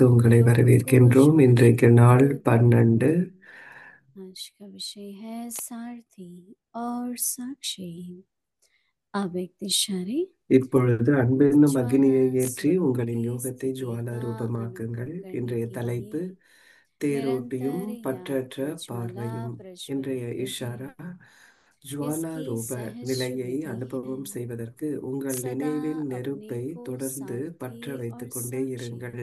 உங்களை योग कोश வரவேற்கின்றோம். में இன்றைக்கு நாள் प्रस्तुत 12. आज का विषय है सारथी और साक्षी अव्यक्त इशारे இப்பொழுது அன்பென்னும் ज्वाला அக்னியை ஏற்றி स्वरूप உங்களின் की யோகத்தை स्थिति ஜுவாலா का ரூபமாக்குங்கள். अनुभव करने இன்றைய के தலைப்பு लिए தேரோட்டியும் निरंतर याद பற்றற்ற प्रज्वला பார்வையும். இன்றைய प्रज्वलित रहे। இஷாரா ஜுவாலா इसकी ரூப सहज நிலையை विधि है அனுபவம் செய்வதற்கு உங்கள் सदा நினைவின் अपने நெருப்பை को தொடர்ந்து सारथी பற்ற और வைத்துக் கொண்டே साक्षी இருங்கள்.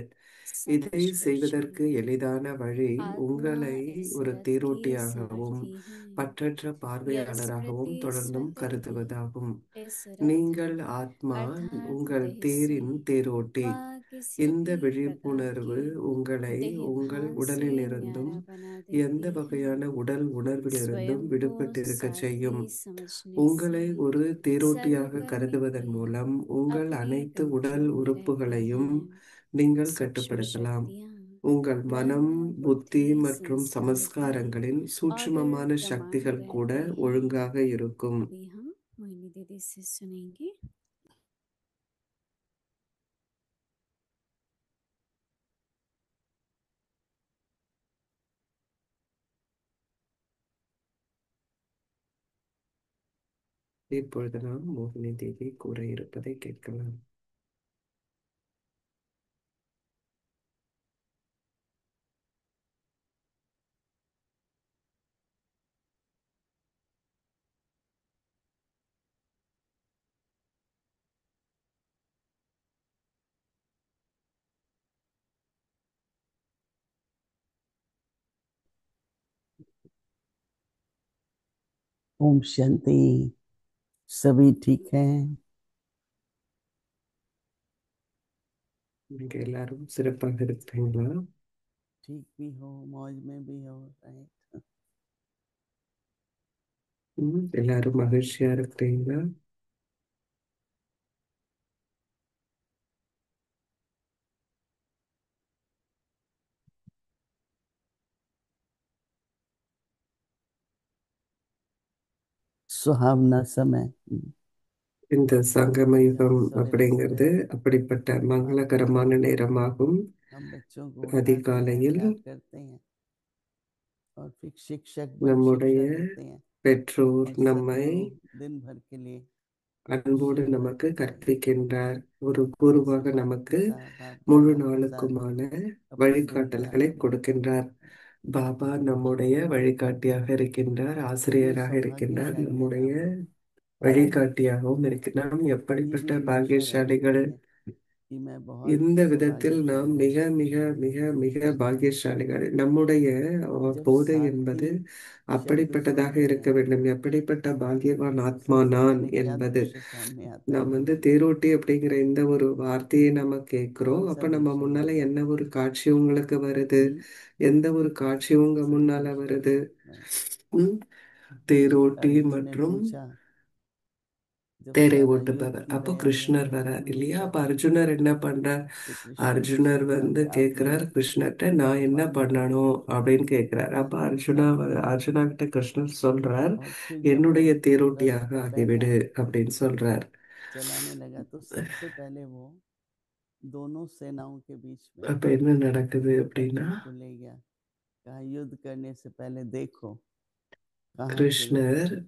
இதை समझकर செய்வதற்கு எளிதான வழி आत्मा உங்களை इस ஒரு रथ की தேரோட்டியாகவும் सारथी है। பற்றற்ற यह பார்வையாளராகவும் स्मृति தொடர்ந்தும் स्वतः ही கருதுவதாகும். इस रथ நீங்கள் ஆத்மா, अर्थात உங்கள் देह से தேரின் தேரோட்டி. व किसी இந்த भी प्रकार விழிப்புணர்வு के உங்களை देह உங்கள் भान से உடலிலிருந்தும் न्यारा बना எந்த देती है। வகையான உடல் உணர்விலிருந்தும் स्वयं को விடுபட்டிருக்கச் सारथी செய்யும். समझने से உங்களை ஒரு தேரோட்டியாக கருதுவதன் सर्वव्यापी மூலம் உங்கள் अपनी அனைத்து गतियों உடல் में रहते உறுப்புகளையும் हैं। நீங்கள் सूक्ष्म கட்டுப்படுத்தலாம். शक्तियाँ உங்கள் மனம், मन புத்தி बुद्धि மற்றும் संस्कार भी சமஸ்காரங்களின் ऑर्डर சூட்சுமமான प्रमाण சக்திகள் கூட रहते हैं। ஒழுங்காக இருக்கும். अभी हम मोहिनी दीदी से सुनेंगे। இப்பொழுது நாம் மோகினி தேவி கூற இருப்பதை கேட்கலாம். ओम शांति। सभी ठीक हैं? நீங்க எல்லாரும் சிறப்பாக இருக்கிறீங்களா? ठीक भी हो, मौज में भी हो, राइट? எல்லாரும் மகிழ்ச்சியா இருக்கிறீங்களா? सुहावना समय। இந்த சங்கம जब யுகம் सवेरे அப்படிங்கிறது सवेरे அப்படிப்பட்ட हम மங்களகரமான நேரமாகும். हम बच्चों को उठाते हैं, அதிகாலையில் प्यार करते हैं, और फिर शिक्षक बल நம்முடைய शिक्षा देते हैं, பெற்றோர் और நம்மை सदगुरु दिन भर के लिए அன்போடு शिक्षा நமக்கு देते हैं। கற்பிக்கின்றார். ஒரு जैसे குருவாக माता நமக்கு पिता बाप முழு दादा पिता நாளுக்குமான अपनी संतान வழிகாட்டல்களை को கொடுக்கின்றார். பாபா நம்முடைய வழிகாட்டியாக இருக்கின்றார், कितने ஆசிரியராக இருக்கின்றார், सौभाग्यशाली हैं நம்முடைய हम। வழிகாட்டியாகவும் இருக்கிறார். நாம் और ये எப்படிப்பட்ட भी हमेशा रहना பாக்கியசாலிகள்! चाहिए कि मैं बहुत இந்த விதத்தில் நாம் सौभाग्यशाली हूँ। மிக மிக மிக மிக பாக்கியசாலிகள். நம்முடைய जब போதை सारथी என்பது शब्द அப்படிப்பட்டதாக सुनते இருக்க हैं வேண்டும். எப்படிப்பட்ட பாக்கியவான் ஆத்மா सबसे நான் पहले क्या என்பது. दृश्य सामने आता நாம் है? தேரோட்டி அப்படிங்கிற இந்த ஒரு வார்த்தையை நம்ம கேட்கிறோம். कौन सा அப்ப நம்ம दृश्य முன்னால याद என்ன आता ஒரு காட்சி உங்களுக்கு வருது? है? எந்த ஒரு காட்சி உங்க सही முன்னால कृष्ण। வருது? ம்? தேரோட்டி अर्जुन ने மற்றும் पूछा जब தேரை सारा युद्ध ஓட்டுபவர். की அப்போ तैयारियां கிருஷ்ணர் हो रही வரார் थी, இல்லையா? मुझे அப்ப क्या करना அர்ஜுனர் है? என்ன பண்றார்? तो कृष्ण ने அர்ஜுனர் पूछा कि आपने கேக்குறார் கிருஷ்ணர்ட்ட, நான் என்ன पांडवों को பண்ணணும் அப்படின்னு கேக்குறார். अपना அப்ப सारथी बना அர்ஜுனா கிட்ட கிருஷ்ணர் சொல்றார், और फिर जब वो என்னுடைய रथ தேரோட்டியாக पे बैठा ஆகிவிடு அப்படின்னு சொல்றார். चलाने लगा तो सबसे पहले वो दोनों सेनाओं के बीच में அப்ப என்ன நடக்குது அப்படின்னா, अर्जुन को ले गया, कहा युद्ध करने से पहले देखो कहाँ से युद्ध கிருஷ்ணர் है।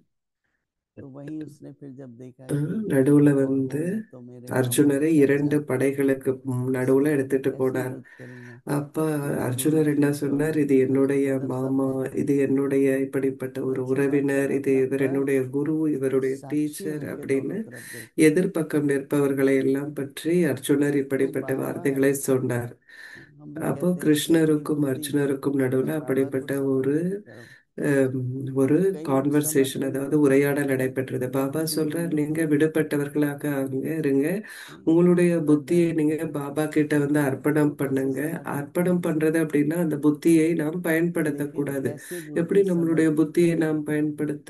तो वहीं उसने फिर जब देखा कि நடுவுல और होंगे तो मेरे मामा அர்ஜுனரை चाचा, இரண்டு படைகளுக்கு நடுவுல तो मैं எடுத்துட்டு कैसे போனார். युद्ध करूंगा? அப்ப मेरे गुरु அர்ஜுனர் की என்ன तो சொன்னார்? இது என்னுடைய मतलब सब மாமா, है। இது என்னுடைய இப்படிப்பட்ட ஒரு अच्छा बात कर உறவினர், रहा இது था, இவர் पर என்னுடைய குரு, இவருடைய साक्षी டீச்சர் होके அப்படின்னு दोनों तरफ देखो। எதிர்पக்கம் நிற்பவர்களை எல்லாம் பற்றி அர்ஜுனர் तो இப்படிப்பட்ட बाबा, வார்த்தைகளை சொன்னார். हम भी அப்போ कहते हैं प्रेम கிருஷ்ணருக்கும் भक्ति, அர்ஜுனருக்கும் நடுவுல और बाबा को அப்படிப்பட்ட ஒரு समर्पित करो। அஹ், ஒரு तो कई लोग கான்வர்சேஷன், समर्पित அதாவது तो करते உரையாடல் हैं நடைபெற்றது. பாபா लेकिन சொல்றார், நீங்க बिल्कुल விடுபட்டவர்களாக இருங்க, உங்களுடைய புத்தியை श्रद्धा நீங்க பாபா கிட்ட அர்ப்பணம் छोटे से பண்ணுங்க. समर्पित அர்ப்பணம் करो। பண்றது அப்படின்னா அந்த புத்தியை நாம் लेकिन பயன்படுத்தக்கூடாது. कैसे எப்படி बुद्धि நம்மளுடைய समर्पित புத்தியை करें, நாம்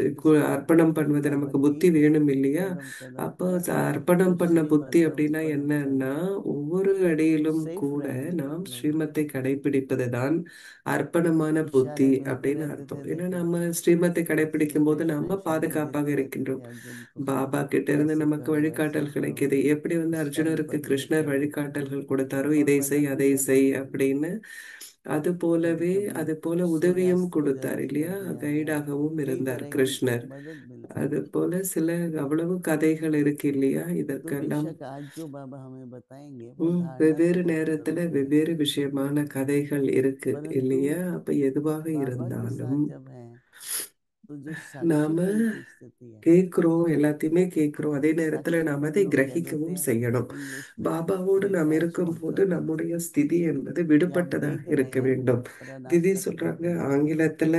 इसको அர்ப்பணம் பண்ணுவது? बाबा நமக்கு की புத்தி வேணும் இல்லையா? कदम कदम அப்போ पर அர்ப்பணம் जो பண்ண புத்தி श्रीमत है उस அப்படின்னா पर हम என்னன்னா, चलें ஒவ்வொரு तो அடியிலும் सेफ கூட रहेंगे हम நாம் लोग। ஸ்ரீமத்தை கடைபிடிப்பதுதான் அர்ப்பணமான புத்தி इशारे मिलते அப்படின்னு रहते அர்த்தம். थे அப்படின்னா देखो நம்ம ஸ்ரீமத்தை श्री கடைபிடிக்கும் போது कृष्ण நம்ம इशारे பாதுகாப்பாக देते रहते இருக்கின்றோம். थे अर्जुन को பாபா கிட்ட இருந்து ऐसे நமக்கு करो वैसे வழிகாட்டல் करो கிடைக்குது. எப்படி வந்து इस टाइम அர்ஜுனருக்கு पर ये கிருஷ்ணர் करो வழிகாட்டல்கள் கொடுத்தாரோ, और இதை செய் मदद भी அதை करते செய் थे। அப்படின்னு, அது कभी போலவே कभी அது போல உதவியும் सूर्यास्त को கொடுத்தார் जस्ट कर இல்லையா, दिया गया, கைடாகவும் कई இருந்தார் तरह की கிருஷ்ணர். मदद मिलती அது है। போல சில அவ்வளவு கதைகள் இருக்கு இல்லையா, तो இதற்கெல்லாம் बेशक आज जो बाबा हमें बताएंगे वो धारणा से வெவ்வேறு बहुत நேரத்துல स्वरूप है, வெவ்வேறு விஷயமான கதைகள் இருக்கு परंतु இல்லையா. அப்ப எதுவாக बाबा के இருந்தாலும் साथ जब है तो जो साक्षी நாம पन की स्थिति है, கேட்கிறோம், எல்லாத்தையுமே கேட்கிறோம், அதே நேரத்துல साक्षी நாம் को हम அதை लोग कह देते கிரகிக்கவும் हैं செய்யணும். इंग्लिश में பாபாவோடு நாம் डिटैच्ड இருக்கும்போது सर्वेंट, நம்முடைய ஸ்திதி என்பது कि आप விடுபட்டதாக देख இருக்க रहे हैं வேண்டும். पर திதி अनासक्त சொல்றாங்க होके देख रहे हैं, ஆங்கிலத்துல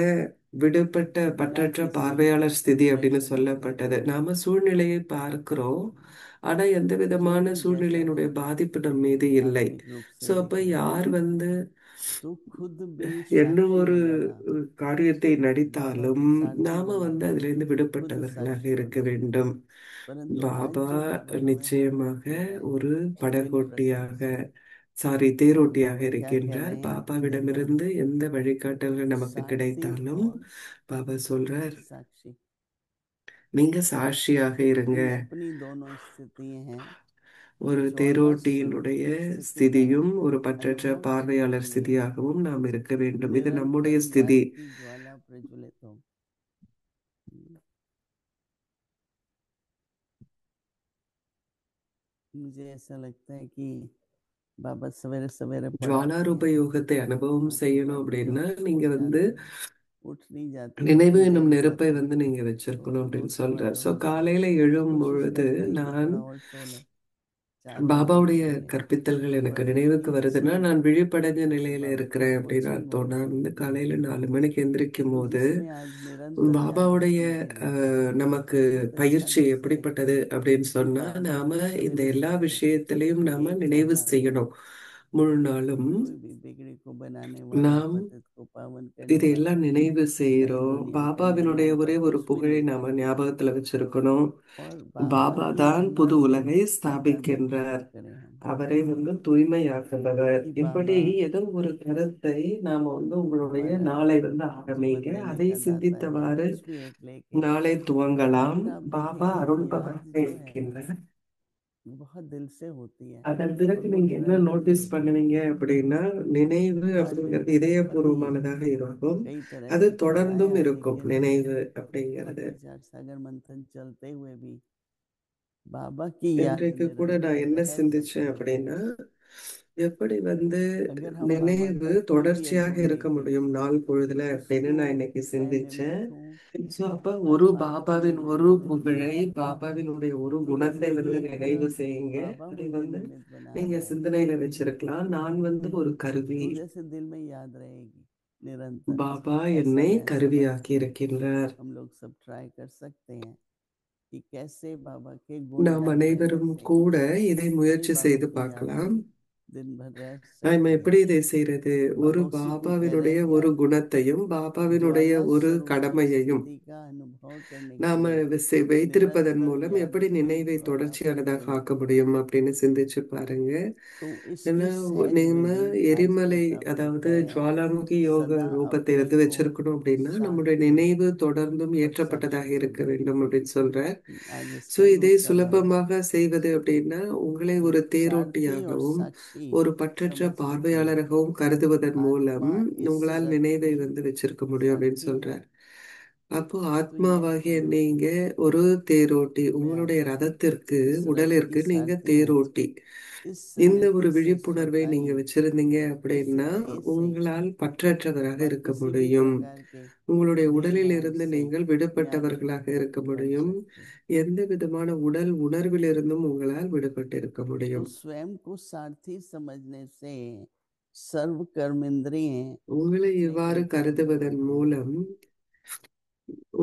விடுபட்ட बिना பற்றற்ற किसी பார்வையாளர் ஸ்திதி அப்படின்னு डिस्ट्रैक्शन के देख சொல்லப்பட்டது. रहे हैं। நாம சூழ்நிலையை பார்க்கிறோம், ஆனா எந்த जो விதமான भी जैसा है சூழ்நிலையினுடைய பாதிப்பு நம் மீது இல்லை. आत्मिक रूप சோ से அப்ப देख रहे हैं, யார் வந்து तो खुद भी என்ன साक्षी ஒரு बनाना, காரியத்தை बाबा நடித்தாலும் को सारथी நாம வந்து बनाकर அதிலிருந்து खुद விடுபட்டவர்களாக साक्षी இருக்க बनाना। வேண்டும். परंतु आज பாபா जो बाबा हमें நிச்சயமாக बताएंगे ஒரு विन प्रकार படகோட்டியாக, से, தேரோட்டியாக बाबा क्या कह இருக்கின்றார். रहे हैं जब हम பாபாவிடமிருந்து எந்த வழிகாட்டல்கள் நமக்கு सारथी கிடைத்தாலும் और பாபா சொல்றார், साक्षी, நீங்க சாட்சியாக இருங்க. ये अपनी दोनों स्थितियां हैं। ஒரு ज्वाला स्वरूप தேரோட்டியினுடைய स्थिति में ஸ்திதியும் ஒரு பற்றற்ற अनुभव करने பார்வையாளர் के लिए ஸ்திதியாகவும் நாம் இருக்க வேண்டும். இது நம்முடைய निरंतर ஸ்திதி. ज्ञान की ज्वाला प्रज्वलित हो। मुझे ऐसा लगता है कि बाबा सवेरे सवेरे पढ़ाते ஜுவாலாரூப हैं, யோகத்தை அனுபவம் आपको செய்யணும் कहते हैं அப்படின்னா, उठ நீங்க வந்து जाते हैं, उठ नहीं जाते நினைவு लेकिन என்னும் बैठ நெருப்பை जाते हैं, வந்து நீங்க வச்சிருக்கணும் तो அப்படின்னு बहुत சொல்றார். ஸோ जबरदस्त है। காலையில எழும் कोशिश பொழுது करते हैं कि நான் थोड़ा और सो लें, 4 घंटे பாபாவுடைய सो लें, கற்பித்தல்கள் எனக்கு पर நினைவுக்கு इतनी வருதுன்னா, स्लो நான் விழிப்படைஞ்ச நிலையில बाबा की இருக்கிறேன் அப்படின்னு कोचिंग हो அர்த்தம். रही நான் है, வந்து காலையில 4 மணிக்கு எந்திரிக்கும் तो போது जिसमें आज निरंतर ज्ञान பாபாவுடைய सीखने के लिए நமக்கு बहुत अच्छा பயிற்சி दिवस है எப்படிப்பட்டது அப்படின்னு कि சொன்னா, बाबा நாம இந்த सवेरे எல்லா सवेरे விஷயத்திலையும் நாம एक நினைவு घंटा செய்யணும் முழு நாளும். कोई भी बिगड़ी को बनाने वाला, நாம் पतित को पावन करने वाला, இதையெல்லாம் நினைவு नई செய்கிறோம். दुनिया का பாபாவினுடைய निर्माता ஒரே ஒரு कुछ भी புகழை नहीं है, நாம ஞாபகத்துல வச்சிருக்கணும். और बाबा பாபா की தான் महिमा புது से உலகை कितना दर्पित ஸ்தாபிக்கின்றார். करें हम, அவரை வந்து தூய்மையாக்குபவர். कि இப்படி बाबा ஏதோ ஒரு கருத்தை நாம வந்து உங்களுடைய हमारा நாளை வந்து जीवन ஆரம்பிங்க, लेने அதை का दाता है, சிந்தித்தவாறு कुछ भी एक लेके, நாளை துவங்கலாம். फिर आप பாபா देखेंगे कि आज அருள்பவராக जो है இருக்கின்றார். बहुत दिल से होती है, அதன் பிறகு और वो நீங்க என்ன निरंतर நோட்டீஸ் चलती है। பண்ணுவீங்க அப்படின்னா, நினைவு आज मैं அப்படிங்கிறது बचपन में இதயபூர்வமானதாக இருக்கும். कई तरह அது की தொடர்ந்தும் कथाएं இருக்கும். लेकिन நினைவு और அப்படிங்கிறது विचार सागर मंथन चलते हुए भी बाबा की याद இன்றைக்கு கூட निरंतर நான் என்ன रह சிந்திச்சேன் सकती है। அப்படின்னா, எப்படி வந்து अगर हम बाबा நினைவு का कोई एक தொடர்ச்சியாக गुण இருக்க देखें முடியும் நாள் பொழுதுல तो அப்படின்னு उसको நான் இன்னைக்கு मैं சிந்திச்சேன். निमित्त हूँ ஸோ அப்ப हर ஒரு बात को பாபாவின் निमित्त ஒரு बनाने के புகழை, लिए। பாபாவினுடைய ஒரு तो குணத்தை जैसे வந்து एक நினைவு செய்யுங்க. बाबा அதை मुझे வந்து निमित्त बना நீங்க रहा है, சிந்தனையில வச்சிருக்கலாம். நான் வந்து ஒரு கருவி, तो जैसे दिल में याद रहेगी निरंतर, பாபா ऐसा என்னை मैं समझ கருவியாக்கி के இருக்கின்றார். हम लोग सब ट्राई कर सकते हैं कि कैसे बाबा के गुण நாம் याद रहने அனைவரும் से கூட இதை उसी முயற்சி बाबा செய்து की याद பார்க்கலாம். में दिन भर रह நாம सकते हैं। எப்படி இதை செய்யறது? ஒரு बाबा उसी को कह रहे பாபாவினுடைய हैं कि ஒரு आप குணத்தையும் பாபாவினுடைய ज्वाला ஒரு स्वरूप கடமையையும் स्थिति का अनुभव करने के நாம लिए வைத்திருப்பதன் निरंतर மூலம் याद எப்படி की நினைவை ज्वाला தொடர்ச்சியானதாக ஆக்க प्रज्वलित हो। முடியும் அப்படின்னு சிந்திச்சு பாருங்க. तो ஏன்னா इसकी सहज நம்ம विधि आज எரிமலை, यथावत அதாவது है, ஜுவாலாமுகி யோக सदा ரூபத்தை अपने வந்து को வச்சிருக்கணும் அப்படின்னா, நம்முடைய सारथी நினைவு தொடர்ந்தும் और ஏற்றப்பட்டதாக साक्षी இருக்க करना। வேண்டும் அப்படின்னு சொல்ற. आज ஸோ इसका இதை दूसरा भाग, சுலபமாக செய்வது அப்படின்னா, உங்களை कि ஒரு सारथी और தேரோட்டியாகவும் साक्षी ஒரு பற்றற்ற समझने के लिए பார்வையாளராகவும் கருதுவதன் மூலம் आत्मा इस உங்களால் रथ நினைவை की வந்து வச்சிருக்க முடியும் அப்படின்னு सारथी है। சொல்றார். அப்போ तो यह ஆத்மாவாகிய है நீங்க ஒரு தேரோட்டி, मैं உங்களுடைய आज ரதத்திற்கு, इस रथ की உடலிற்கு நீங்க सारथी हूँ। தேரோட்டி. इस இந்த समय ஒரு की விழிப்புணர்வை श्रेष्ठताई நீங்க வச்சிருந்தீங்க इस அப்படின்னா, देह से உங்களால் பற்றற்றவராக व இருக்க किसी भी முடியும். प्रकार के உங்களுடைய देह உடலில் भाव இருந்து से நீங்கள் याद விடுபட்டவர்களாக இருக்க कर முடியும். सकते। எந்த விதமான உடல் உணர்விலிருந்தும் உங்களால் விடுபட்டு இருக்க तो முடியும். स्वयं को सारथी समझने से सर्व कर्मेंद्रिय உங்களை अपने இவ்வாறு कंट्रोल में கருதுவதன் रहती है। மூலம்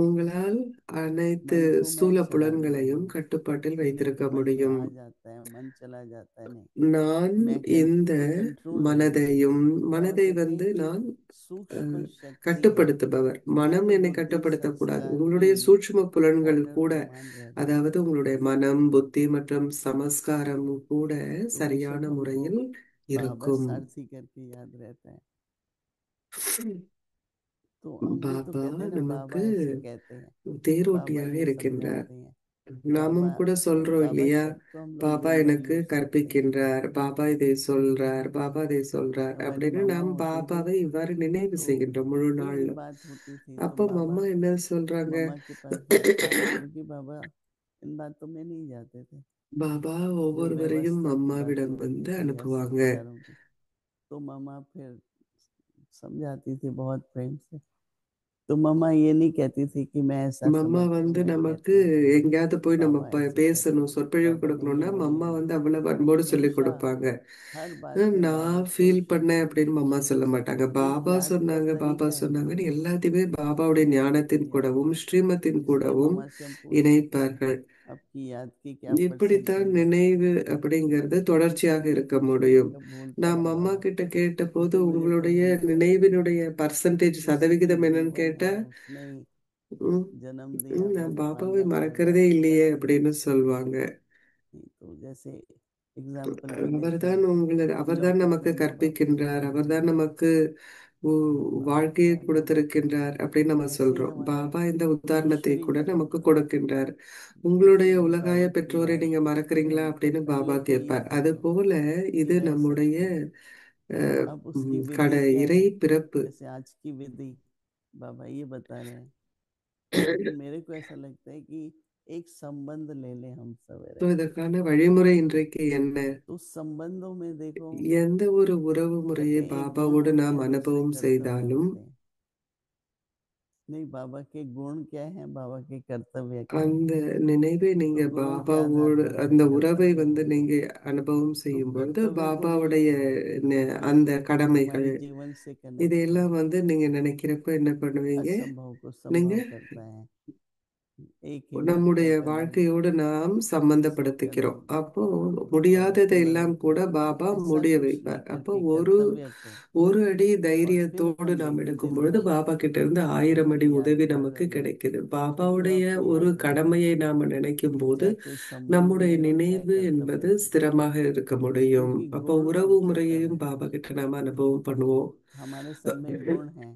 உங்களால் அனைத்து मन को मैं ஸ்தூல चला देता புலன்களையும் हूँ, கட்டுப்பாட்டில் नहीं வைத்திருக்க मन में முடியும். आ जाता है, मन चला जाता है, नहीं, நான் मैं இந்த कंट्रोल में हूँ। மனதையும், बाबा மனதை कहते हैं வந்து कि நான் सूक्ष्म शक्ति கட்டுப்படுத்துபவர். மனம் मन என்னை बुद्धि கட்டுப்படுத்தக்கூடாது. संस्कार உங்களுடைய भी சூட்சும புலன்கள் ऑर्डर கூட, में मान रहते हैं। அதாவது உங்களுடைய மனம், புத்தி மற்றும் சமஸ்காரம் கூட तो சரியான बेशक हमको முறையில் बाबा இருக்கும். सारथी करके याद रहता है। तो हम भी तो பாபா कहते हैं ना, बाबा நமக்கு ऐसे कहते हैं, बाबा தேரோட்டியாக ये இருக்கின்றார். समझाते हैं, நாமும் बाबा। கூட சொல்றோம் बाबा இல்லையா, शब्द तो हम लोग பாபா दिन भर எனக்கு यूज करते हैं। கற்பிக்கின்றார், பாபா இதை சொல்றார், பாபா இதை சொல்றார் हमारी அப்படின்னு मम्मा நாம் होती थी பாபாவை இவ்வாறு நினைவு तो செய்கின்றோம் முழு कोई भी நாள்ல. बात होती थी तो அப்போ बाबा, மம்மா என்ன சொல்றாங்க, मम्मा के पास जाते थे, क्योंकि बाबा इन बातों में नहीं जाते थे। பாபா जो ஒவ்வொருவரையும் व्यवस्था की बातें அம்மாவிடம் होती வந்து थी या அனுப்புவாங்க. संस्कारों की, तो मम्मा फिर समझाती थी बहुत प्रेम से। तो मम्मा ये नहीं कहती थी कि मैं ऐसा மம்மா समझती हूँ, வந்து मैं நமக்கு कहती हूँ कि எங்கேயாவது போய் நம்ம बाबा ऐसे कहते பேசணும், हैं, சொற்பொழிவு बाबा ने ये கொடுக்கணும்னா बोला மம்மா है। வந்து அவ்வளவு அன்போடு சொல்லி हमेशा கொடுப்பாங்க. हर बात में நான் बाबा के ஃபீல் பண்ணேன் அப்படின்னு மம்மா சொல்ல மாட்டாங்க. एक பாபா याद का சொன்னாங்க, பாபா तरीका है, சொன்னாங்கன்னு எல்லாத்தையுமே பாபாவுடைய ஞானத்தின் याद கூடவும் का। ஸ்ரீமத்தின் इसलिए கூடவும் मम्मा से हम पूछते थे, இணைப்பார்கள். आपकी याद की क्या இப்படித்தான் परसेंटेज है? நினைவு அப்படிங்கிறது தொடர்ச்சியாக இருக்க முடியும். कब भूलते நான் हैं அம்மா बाबा, கிட்ட கேட்ட போது क्योंकि मुझे तो உங்களுடைய भूलते हैं। நினைவினுடைய பர்சன்டேஜ் जिसकी சதவிகிதம் என்னன்னு जीवन கேட்டா, है उसने ही "ம், जन्म दिया, वो நான் तो பாபாவை आज्ञा पालन மறக்கிறதே இல்லையே करेगा। அப்படின்னு சொல்லுவாங்க. नहीं तो जैसे एग्जाम्पल में देखें, அவர்தான் लौकिक நமக்கு में माँ बाप கற்பிக்கின்றார், होते हैं, அவர்தான் நமக்கு बाबा வாழ்க்கையை क्या बोलते हैं, கொடுத்திருக்கின்றார் அப்படின்னு நம்ம ऐसे ही சொல்றோம். हमारा பாபா இந்த உதாரணத்தை ईश्वरी கூட நமக்கு चक्र, கொடுக்கின்றார். உங்களுடைய इसमें உலகாய अभिभावक की பெற்றோரை बात நீங்க மறக்கிறீங்களா हम அப்படின்னு பாபா कर्तव्य को ये கேட்பார். அது समझो போல कि இது रह நம்முடைய सकते हैं। அஹ், अब उसकी கட विधि क्या இறை है? பிறப்பு. जैसे आज की विधि बाबा ये बता रहे हैं, लेकिन मेरे को ऐसा लगता है कि एक संबंध ले लें हम So, सवेरे। இதற்கான வழிமுறை இன்றைக்கு என்ன? तो संबंधों में देखो, எந்த ஒரு உறவு முறையை कहते हैं एक गुण பாபாவோடு होते நாம் हैं, दूसरे அனுபவம் कर्तव्य செய்தாலும், होते हैं। नहीं, बाबा के गुण क्या हैं, बाबा के कर्तव्य क्या हैं? அந்த निனைவை நீங்க तो गुणों के आधार பாபாவோடு पर फिर அந்த உறவை कर्तव्य வந்து होते நீங்க हैं। அனுபவம் तो செய்யும் பொழுது कर्तव्य को भी பாபாவுடைய அந்த கடமைகள் हमारे जीवन से कनेक्ट இதையெல்லாம் करो। வந்து நீங்க நினைக்கிறப்ப என்ன பண்ணுவீங்க, असंभव को நீங்க संभव करता है, एक ही बात நம்முடைய कहता है, வாழ்க்கையோடு நாம் सब कर சம்பந்தப்படுத்திக்கிறோம். दूंगा। அப்போ बाबा முடியாததை के எல்லாம் मन கூட பாபா ऐसा முடிய कुछ नहीं வைப்பார். அப்போ करके ஒரு कर्तव्य को, ஒரு அடி और फिर தைரியத்தோடு हमें நாம் भी எடுக்கும் दिन பொழுது भर பாபா கிட்ட இருந்து 1000 அடி याद உதவி कर நமக்கு रहे हैं। கிடைக்குது. कितना பாபாவுடைய आपको ஒரு याद है, கடமையை நாம निனைக்கும் போது चाहे कोई संबंध நம்முடைய ले लो, चाहे நினைவு कर्तव्य என்பது ले लो, ஸ்திரமாக இருக்க முடியும். क्योंकि அப்போ गुण உறவு और முறையையும் कर्तव्य, பாபா கிட்ட நாம அனுபவம் பண்ணுவோம். हमारे सब में गुण हैं,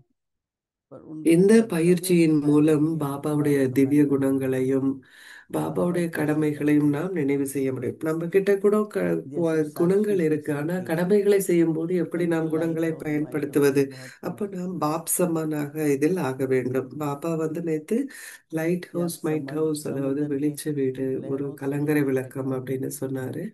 पर उन இந்த कर्तव्यों को பயிற்சியின் करने மூலம் के பாபாவுடைய बाद திவ்ய हमारे में குணங்களையும் बाबा பாபாவுடைய कैसे கடமைகளையும் करते हैं। நாம் நினைவு செய்ய முடியும். நம்ம கிட்ட கூட जैसे साक्षी குணங்கள் இருக்கு, ஆனா सुश्रुति, கடமைகளை செய்யும் போது எப்படி सबके நாம் लाइट குணங்களை हाउस माइट हाउस பயன்படுத்துவது? में बहुत அப்ப फर्क है। நாம் பாப்சமனாக இதில் ஆக வேண்டும். பாபா வந்து நேத்து லைட் कि ஹவுஸ் आप மைட் ஹவுஸ், அதாவது समुद्र के வெளிச்ச வீடு, ஒரு लहरों से கலங்கரை नहीं விளக்கம் टकराओगे, அப்படின்னு சொன்னாரு.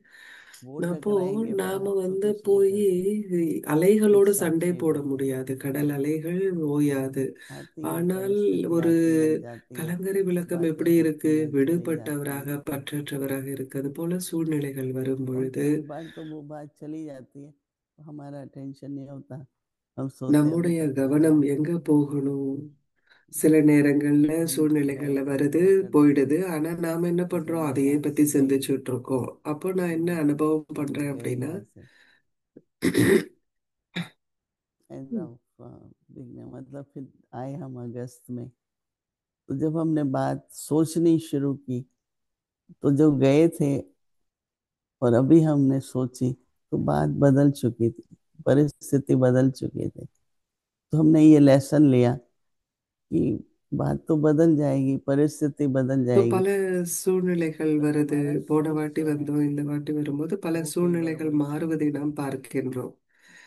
वो அப்போ टकराएंगे நாம बाबा வந்து तो போய் सुनकर एक அலைகளோடு சண்டை साक्षी போட बन के। முடியாது. கடல் அலைகள் ஓயாது. आती हैं ஆனால் परिस्थिति, ஒரு आके लग जाती हैं, கலங்கரை விளக்கம் बातें எப்படி இருக்கு? होती हैं, चली जाती हैं। விடுபட்டவராக, பற்றற்றவராக இருக்கு. அது போல சூழ்நிலைகள் வரும் और பொழுது कई बार तो वो बात चली जाती है, तो हमारा टेंशन नहीं होता, हम सोते अभी நம்முடைய तक कहाँ கவனம் है। எங்க போகணும்? சில நேரங்கள்ல हम சூழ்நிலைகள்ல गए வருது, अनुभव करते हैं, போயிடுது. ஆனா நாம என்ன जैसे பண்றோம்? मैं அதையே यहाँ பத்தி से गई, சிந்திச்சுட்டு இருக்கோம். அப்போ நான் என்ன अनुभவம் हम பண்றேன் गए அப்படின்னா, यहाँ से, ऐसा दिखने मतलब फिर आए हम अगस्त में। तो जब हमने बात सोचनी शुरू की, तो जो गए थे और अभी हमने सोची, तो बात बदल चुकी थी, परिस्थिति बदल चुकी थी। तो हमने ये लेसन लिया कि बात तो बदल जाएगी, परिस्थिति बदल இப்போ जाएगी, பல சூழ்நிலைகள் पर வருது. हमारा போன सोच வாட்டி जो है வந்தோம், இந்த வாட்டி வரும்போது பல वो कई बार சூழ்நிலைகள் वही மாறுவதை चलती நாம் रहती है। பார்க்கின்றோம்.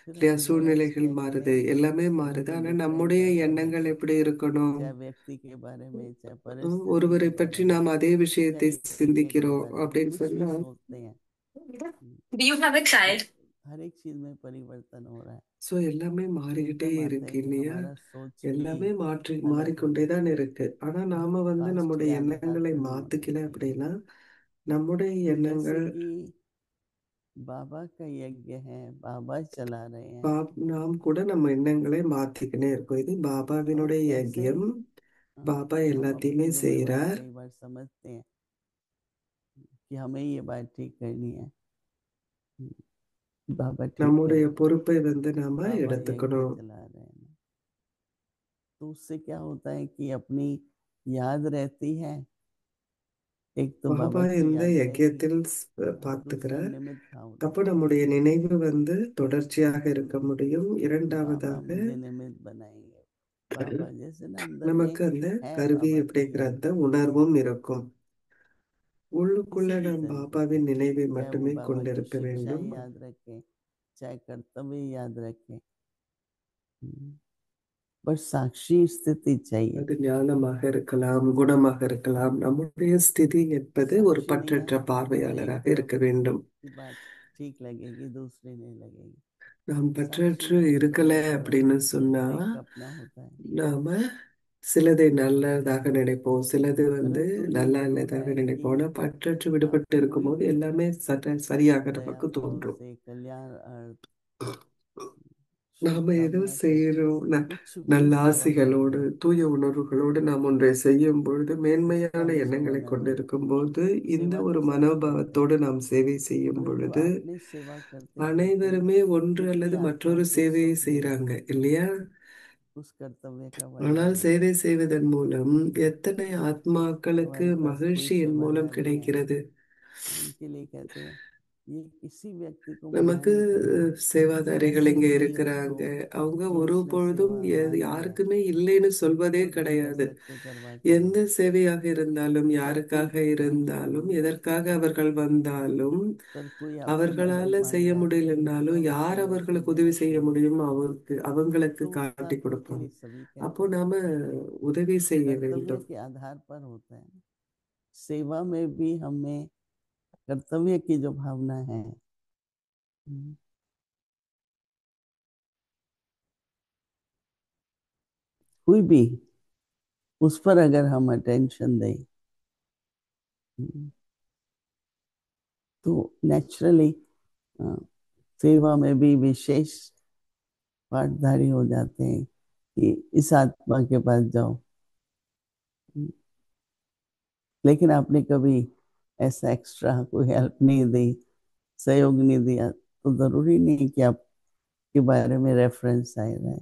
फिर இல்லையா? हम रियलाइज சூழ்நிலைகள் किया कि மாறுது, नहीं, எல்லாமே वो மாறுது. तो ஆனா डिफरेंट நம்முடைய रहता है, எண்ணங்கள் எப்படி இருக்கணும்? चाहे व्यक्ति के बारे में, चाहे परिस्थिति ஒருவரை के பற்றி बारे में, நாம் அதே चाहे விஷயத்தை दुनिया के சிந்திக்கிறோம் बारे में, அப்படின்னு कुछ भी சொன்னா, सोचते हैं। Do you have a तो child? हर एक चीज में परिवर्तन हो रहा है, ஸோ எல்லாமே மாறிக்கிட்டே एकदम आता இருக்கு है कि இல்லையா? हमारा सोच ही எல்லாமே अलग हो மாறிக்கொண்டே गई। தான் இருக்கு. ஆனா நாம வந்து पास्ट நம்முடைய याद है, எண்ணங்களை फिर नहीं होनी மாத்திக்கல चाहिए। அப்படின்னா, நம்முடைய तो जैसे எண்ணங்கள் कि बाबा का यज्ञ है, बाबा चला रहे हैं, நாம் கூட நம்ம எண்ணங்களை மாத்திக்கினே இருக்கோம். இது और பாபாவினுடைய कैसे யஜ்யம். பாபா हम अपनी எல்லாத்தையுமே जिम्मेवारी செய்றார். कई बार समझते हैं कि हमें ये बात ठीक करनी है, बाबा ठीक நம்முடைய करेंगे, பொறுப்பை வந்து நாம बाबा यज्ञ எடுத்துக்கணும். चला रहे हैं। तो उससे क्या होता है कि अपनी याद रहती है, एक तो பாபா बाबा की இந்த याद रहेगी, யஜ்யத்தில் दूसरा பார்த்துக்கிறார். निमित्त भाव அப்போ रहेगा। நம்முடைய நினைவு வந்து தொடர்ச்சியாக இருக்க முடியும். बाबा இரண்டாவதாக मुझे निमित्त बनाएंगे, बाबा जैसे ना अंदर में நமக்கு அந்த है கருவி बाबा की அப்படிங்கிற याद, அந்த உணர்வும் இருக்கும். உள்ளுக்குள்ள किसी भी நாம் तरीके से, பாபாவின் நினைவை चाहे वो மட்டுமே बाबा की கொண்டிருக்க शिक्षाएं வேண்டும். याद रखें, चाहे कर्तव्य याद रखें, बस साक्षी स्थिति चाहिए। அது ஞானமாக இருக்கலாம், குணமாக இருக்கலாம். நம்முடைய ஸ்திதி என்பது ஒரு साक्षी नहीं है பற்றற்ற तो एक பார்வையாளராக तरफ இருக்க வேண்டும். की बात ठीक लगेगी, दूसरी नहीं लगेगी। நாம் साक्षी பற்றற்று है तो இருக்கல हर तरफ அப்படின்னு சொன்னா एक अपना होता है। நாம சிலதை நல்லதாக நினைப்போம், சிலது परंतु ये நல்லா जरूर இல்லதாக है कि நினைப்போம். ஆனா பற்றற்று आप விடுபட்டு कोई இருக்கும்போது भी எல்லாமே சற்ற சரியாக दया நமக்கு भाव தோன்றும். से, कल्याण अर्थ, நாம ஏதோ शुभकामना से செய்யறோம், कुछ भी நல்ல सेवा करते ஆசைகளோடு हैं, தூய உணர்வுகளோடு நாம் ஒன்றை செய்யும் பொழுது, उसका மேன்மையான भी எண்ணங்களை समाधान है। கொண்டிருக்கும் போது, இந்த सेवा ஒரு तो सभी करते हैं, மனோபாவத்தோடு நாம் சேவை செய்யும் परंतु பொழுது आपने सेवा करते करते அனைவருமே ஒன்று दूसरी அல்லது आत्माओं மற்றொரு को சேவையை सुख देना, செய்றாங்க இல்லையா? उस कर्तव्य का ஆனால் वर्णन है। சேவை செய்வதன் மூலம் எத்தனை ஆத்மாக்களுக்கு हमारे पास कोई மகிழ்ச்சியின் மூலம் सेवादारी है கிடைக்கிறது. तो उनके लिए कहते हैं, ये किसी व्यक्ति को मना நமக்கு नहीं करते कि சேவாதாரிகள் ऐसे இங்க कोई हो இருக்கிறாங்க. அவங்க कि ஒரு उसने பொழுதும் सेवादान दिया, யாருக்குமே இல்லைன்னு சொல்வதே शुद्ध हृदय கிடையாது. सत्य करवा के எந்த गए, சேவையாக இருந்தாலும், हर कोई யாருக்காக करता है, இருந்தாலும், எதற்காக அவர்கள் வந்தாலும், पर कोई अपनी அவர்களால मदद मांग செய்ய रहा है முடியலன்னாலும் तो हम யார் सेवा से அவர்களுக்கு உதவி झिझकते செய்ய हैं। முடியுமோ அவங்களுக்கு तो காட்டி कर्तव्य के கொடுப்பாங்க. लिए सभी அப்போ कहते हैं, நாம உதவி செய்ய कर्तव्य வேண்டும். के आधार पर होता है। सेवा में भी हमें कर्तव्य की जो भावना है, कोई भी उस पर अगर हम अटेंशन दें तो नेचुरली सेवा में भी विशेष पाठधारी हो जाते हैं कि इस आत्मा के पास जाओ। लेकिन आपने कभी ऐसा एक्स्ट्रा कोई हेल्प नहीं दी, सहयोग नहीं दिया, तो जरूरी नहीं कि आपके बारे में रेफरेंस आए रहे।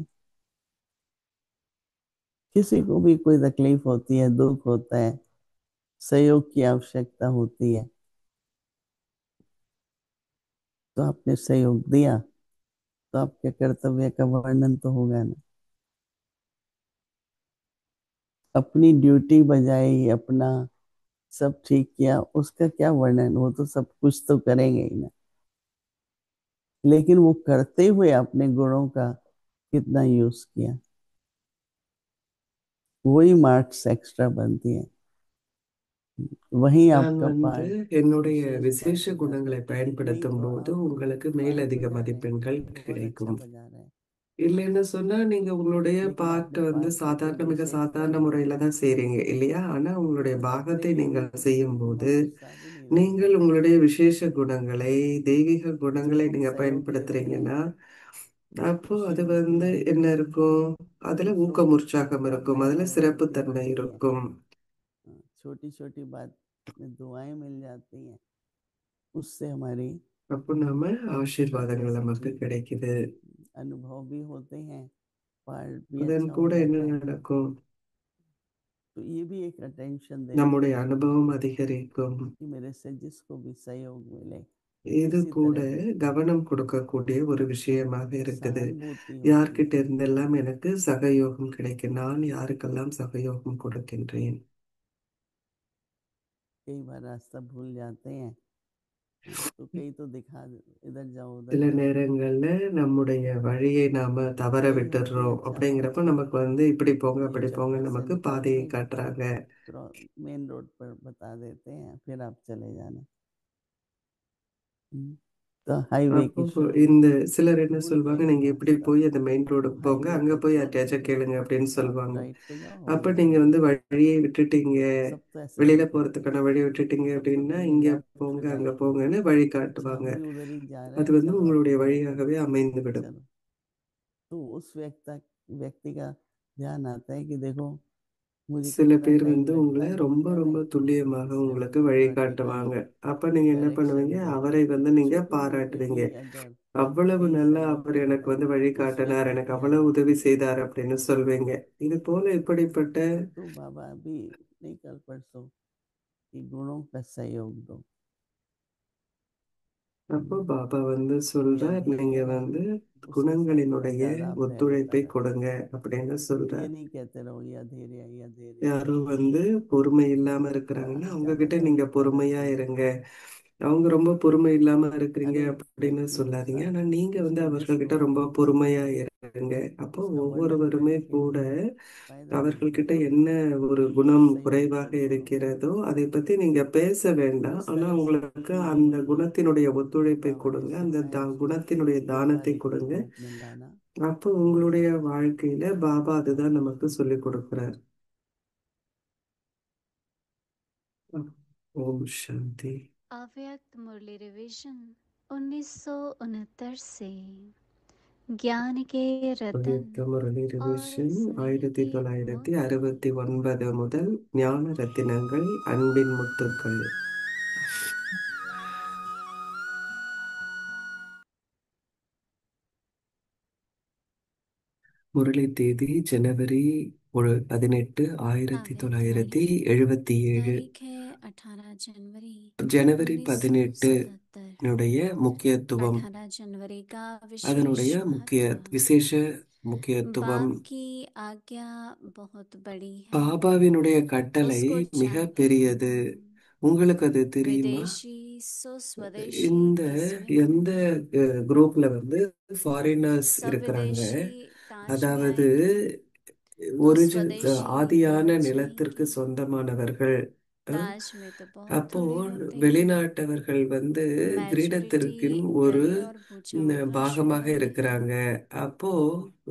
किसी को भी कोई तकलीफ होती है, दुख होता है, सहयोग की आवश्यकता होती है, तो आपने सहयोग दिया तो आपके कर्तव्य का वर्णन तो होगा ना। अपनी ड्यूटी बजाई, अपना सब ठीक किया, उसका क्या वर्णन, वो तो सब कुछ तो करेंगे ही ना, लेकिन वो करते हुए अपने गुणों का कितना यूज किया, वही मार्क्स एक्स्ट्रा बनती है, वही நான் आपका पार्ट என்னுடைய विशेष விசேஷ पार्ट हो जाता குணங்களை है। नहीं பயன்படுத்தும் तो போது आप உங்களுக்கு पार्ट மேலதிக बजा रहे हैं, மதிப்பெண்கள் बहुत अच्छा கிடைக்கும். बजा रहे हैं, இல்லைன்னு சொன்னா நீங்க உங்களுடைய लेकिन பார்ட் आपने पार्ट को மிக विशेष சாதாரண करना है, முறையில தான் செய்றீங்க இல்லையா? ஆனா உங்களுடைய तो उसके பாகத்தை लिए भी நீங்கள் செய்யும் போது मन उत्साह भी नहीं रहता நீங்கள் है। உங்களுடைய விசேஷ குணங்களை, தெய்வீக குணங்களை जब நீங்க सहयोग देते हैं பயன்படுத்துறீங்கன்னா, तो அப்போ खुशी அது होती है, என்ன இருக்கும்? அதுல दूसरों ஊக்கம், की உற்சாகம் இருக்கும். அதுல भावनाएं वहां से சிறப்புத்தன்மை बढ़ती हैं, இருக்கும். छोटी छोटी बात में दुआएं मिल जाती हैं, उससे हमारी அப்போ நாம ஆசீர்வாதங்கள் जैसे நமக்கு कि கிடைக்குது. अनुभव भी होते हैं, पार्ट भी அதன் अच्छा हो கூட என்ன जाता है। நடக்கும்? तो ये भी एक अटेंशन देने நம்முடைய की அனுபவம் அதிகரிக்கும். कि मेरे से जिसको भी सहयोग मिले, இது किसी கூட तरह की கவனம் கொடுக்கக்கூடிய ஒரு விஷயமாக இருக்குது. सहानुभूति होती है। யார்கிட்ட இருந்தெல்லாம் எனக்கு சகயோகம் கிடைக்கும், நான் யாருக்கெல்லாம் சகயோகம் கொடுக்கின்றேன். कई बार रास्ता भूल जाते हैं, तो कई तो दिखा इधर जाओ उधर சில जाओ, நேரங்கள்ல நம்முடைய வழியை நாம தவற कई होते விட்டுடுறோம். हैं चालाक, அப்படிங்கிறப்ப நமக்கு இப்படி போங்க ये அப்படி चक्कर போங்க से நமக்கு निकाल பாதையை के காட்டுறாங்க. मेन रोड पर बता देते हैं, फिर आप चले जाना। तो हाईवे அப்போ की शुरुआत இந்த சிலர் என்ன भूल गए சொல்வாங்க, हैं நீங்க இப்படி रास्ता, போய் அந்த மெயின் तो ரோடுக்கு போங்க, हाईवे அங்க तक போய் யார்ட்டையாச்சும் पहुंचेंगे கேளுங்க அப்படின்னு तो आप சொல்லுவாங்க. राइट पे जाओ, हम அப்ப लेफ्ट நீங்க पे जाते हैं। வழியை விட்டுட்டீங்க, सब तो ऐसे வெளியில करते हैं, போறதுக்கான வழி விட்டுட்டீங்க सबको तो அப்படின்னா, ये இங்க लेफ्ट போங்க அங்க राइट, போங்கன்னு வழி अच्छा காட்டுவாங்க. हम भी उधर ही जा रहे அது हैं, चलो आप உங்களுடைய इधर करो, வழியாகவே அமைந்து விடும். चलो। तो उस व्यक्ति का ध्यान आता है कि देखो मुझे சில कितना பேர் टाइम लगता உங்களை है ரொம்ப पहुंचने ரொம்ப में, துல்லியமாக इससे உங்களுக்கு मुझे थोड़ा வழிகாட்டுவாங்க. टिप्पणी, அப்ப நீங்க என்ன பண்ணுவீங்க? डायरेक्शन दो। அவரை நீங்க छोटे मोटे பாராட்டுவீங்க. कोई अगर அவ்வளவு कहीं நல்லா सहयोग அவர் எனக்கு करता है उस வழிகாட்டினார், व्यक्ति எனக்கு को याद அவ்வளவு உதவி करते हैं। செய்தார் அப்படின்னு சொல்வீங்க. இது போல இப்படிப்பட்ட तो बाबा अभी नहीं, कल परसों कि गुणों का सहयोग दो, அப்போ பாபா வந்து या சொல்றார், நீங்க धैर्य है வந்து उसको குணங்களினுடைய ज्यादा आप वैल्यू ஒத்துழைப்பை करो। கொடுங்க அப்படின்னு ये சொல்றார். नहीं कहते रहो या धैर्य या धैर्य। யாரோ வந்து பொறுமை இல்லாம இருக்கிறாங்கன்னா அவங்க ज्यादा கிட்ட நீங்க वैल्यू பொறுமையா करते இருங்க. அவங்க ரொம்ப பொறுமை இல்லாம இருக்கிறீங்க अरे அப்படின்னு व्यक्ति के சொல்லாதீங்க. साथ ஆனா நீங்க வந்து उसको அவர்கள்கிட்ட जिसको ரொம்ப பொறுமையா இருங்க. அப்போ उसका वर्णन ஒவ்வொருவருமே करके கூட फायदा नहीं है। அவர்கள்கிட்ட என்ன ஒரு குணம் संयोग குறைவாக करते रहो। இருக்கிறதோ அதை பத்தி நீங்க பேச வேண்டாம். इस ஆனா तरह से உங்களுக்கு अपनी அந்த குணத்தினுடைய ஒத்துழைப்பை बाबा ने கொடுங்க, அந்த सिखाया குணத்தினுடைய தானத்தை व्यावहारिक கொடுங்க. रूप में लाना। அப்போ உங்களுடைய வாழ்க்கையில பாபா அதுதான் நமக்கு சொல்லி கொடுக்கிறார். ஓம் சாந்தி. अव्यक्त मुरली रिवीजन 1969 से ज्ञान के रतन அவ்யக்த முரளி और ரிவிஷன் स्नेह के मुक्त 1969 முதல் ஞான ரத்தினங்கள், அன்பின் முத்துக்கள். முரளி தேதி ஜனவரி 18, अव्यक्त मुरली 1977. तारीख है 18 जनवरी ஜனவரி 18 1977। னுடைய முக்கியத்துவம், 18 जनवरी का அதனுடைய विशेष முக்கிய महत्व। விசேஷ முக்கியத்துவம். बाप की आज्ञा बहुत बड़ी है, பாபாவினுடைய கட்டளை उसको மிக जानते பெரியது. हैं। உங்களுக்கு அது தெரியுமா? विदेशी सो स्वदेशी இந்த किस्में எந்த குரூப்ல வந்து ஃபாரினர்ஸ் सब இருக்கிறாங்க, विदेशी ताज में அதாவது आएंगे तो स्वदेशी ஆதியான होना நிலத்திற்கு चाहिए। சொந்தமானவர்கள். ताज में तो बहुत அப்போ थोड़े होते हैं। வெளிநாட்டவர்கள் வந்து मेजॉरिटी கிரீடத்திற்கின் ஒரு गले और भुजाओं का பாகமாக शोभा है। இருக்கிறாங்க. அப்போ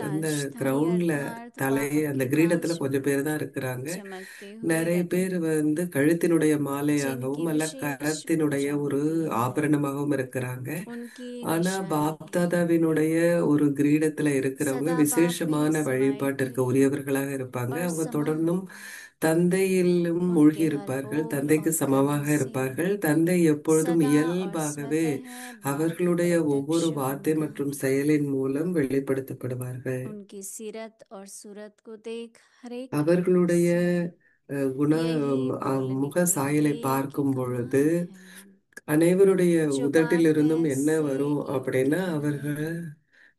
அந்த ताजधारी கிரவுன்ல अर्थात தலை बाप அந்த के கிரீடத்துல ताज கொஞ்சம் में பேர் தான் இருக்கிறாங்க. चमकते हुए நிறைய रतन, பேர் வந்து கழுத்தினுடைய जिनकी மாலையாகவும் அல்ல विशेष கரத்தினுடைய पूजा ஒரு होती है, ஆபரணமாகவும் இருக்கிறாங்க. उनकी ஆனா निशानी है। பாப்தாதாவினுடைய ஒரு கிரீடத்துல இருக்கிறவங்க सदा बाप में விசேஷமான समाये வழிபாட்டிற்கு हुए உரியவர்களாக இருப்பாங்க. और அவங்க समा தொடர்ந்தும் है। தந்தையிலும் மூழ்கி उनके हर இருப்பார்கள், बोल தந்தைக்கு और சமமாக कर्म से இருப்பார்கள். தந்தை எப்பொழுதும் सदा और இயல்பாகவே स्वतः बाप அவர்களுடைய ஒவ்வொரு प्रत्यक्ष வார்த்தை होना மற்றும் है। செயலின் மூலம் வெளிப்படுத்தப்படுவார்கள். उनकी सीरत और सूरत को देख हर एक அவர்களுடைய குண यही बोलने முக की சாயலை एक ही பார்க்கும் பொழுது कमाल है, அனைவருடைய जो बाप உதட்டிலிருந்தும் में என்ன வரும் से அப்படின்னா, गिरती அவர்கள் है।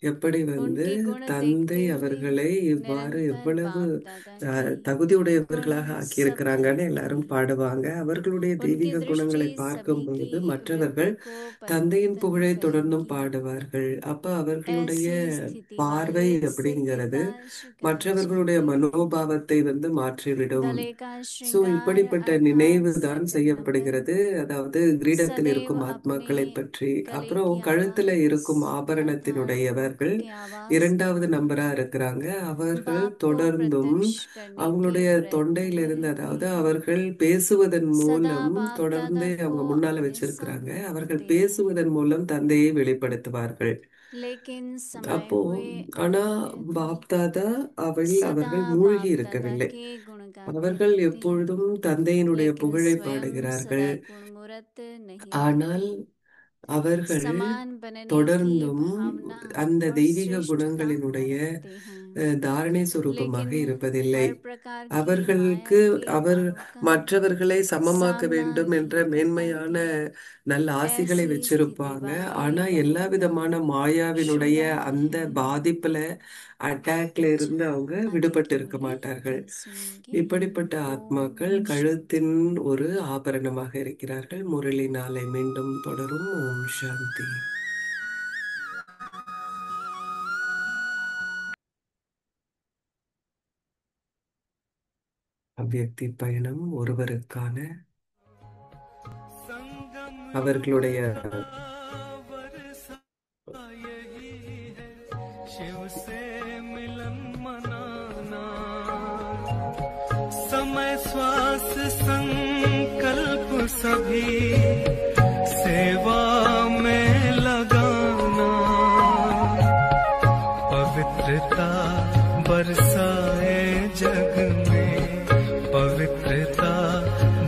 எப்படி வந்து उनके गुण தந்தை देखते हुए அவர்களை இவ்வாறு निरंतर எவ்வளவு बाप दादा की தகுதியுடையவர்களாக गुण सब ஆக்கியிருக்கிறாங்கன்னு देखते எல்லாரும் हैं। பாடுவாங்க. அவர்களுடைய उनकी தெய்வீக दृष्टि குணங்களை सभी பார்க்கும் की பொழுது वृत्ति மற்றவர்கள் को தந்தையின் परिवर्तन புகழை தொடர்ந்தும் करेगी। பாடுவார்கள். அப்ப அவர்களுடைய ऐसी स्थिति பார்வை वाले அப்படிங்கிறது सिद्धिदास कहना மற்றவர்களுடைய चाहते हैं। மனோபாவத்தை வந்து மாற்றிவிடும். गले का சோ श्रृंगार இப்படிப்பட்ட अर्थात நினைவு தான் सेकंड नंबर செய்யப்படுகிறது, அதாவது கிரீடத்தில் सदैव இருக்கும் अपने ஆத்மாக்களை பற்றி. गले அப்புறம் की கழுத்துல இருக்கும் आवाज अर्थात ஆபரணத்தினுடையவர்கள் मुख की आवाज 2வது को நம்பரா இருக்கிறாங்க. அவர்கள் बाप को தொடர்ந்தும் प्रत्यक्ष करने की அவங்களுடைய प्रयत्न में தொண்டையிலிருந்து, रहते அதாவது हैं। அவர்கள் பேசுவதன் सदा மூலம் बाप தொடர்ந்து दादा को அவங்க முன்னால अपने வச்சிருக்கிறாங்க. सामने அவர்கள் रखते हैं, பேசுவதன் மூலம் தந்தையை வெளிப்படுத்துவார்கள். लेकिन समाये அப்போ हुए ஆனா अव्यक्त பாப்தாதா सदा அவர்கள் மூழ்கி बाप दादा இருக்கவில்லை. के गुण गाते அவர்கள் रहते हैं, எப்பொழுதும் தந்தையினுடைய लेकिन புகழை स्वयं பாடுகிறார்கள். सदा गुणमूर्त नहीं ஆனால் बनते। அவர்கள் समान बनने की தொடர்ந்தும் भावना அந்த और தெய்வீக श्रेष्ठता குணங்களினுடைய रखते हैं, தாரணை சுரூபமாக लेकिन இருப்பதில்லை. हर प्रकार की அவர்களுக்கு माया के அவர் अहंकार மற்றவர்களை சமமாக்க सामना வேண்டும் नहीं என்ற कर மேன்மையான पाएंगे। நல்ல ஆசிகளை ऐसी स्थिति வச்சிருப்பாங்க. ஆனா वाले எல்லா बहुत விதமான மாயாவினுடைய क्षुधार அந்த हैं। பாதிப்புல அட்டாக்ல இருந்து अच्छा, அவங்க अव्यक्त விடுபட்டு இருக்க मुरली மாட்டார்கள். कल सुनेंगे। இப்படிப்பட்ட ஆத்மாக்கள் ओम கழுத்தின் ஒரு ஆபரணமாக இருக்கிறார்கள். முரளி நாளை மீண்டும் தொடரும். ஓம் சாந்தி. அவ்யக்தி பயணம் ஒருவருக்கான அவர்களுடைய शिव से मिलन मनाना, समय श्वास संकल्प सभी सेवा में लगाना, पवित्रता बरसाए जग में, पवित्रता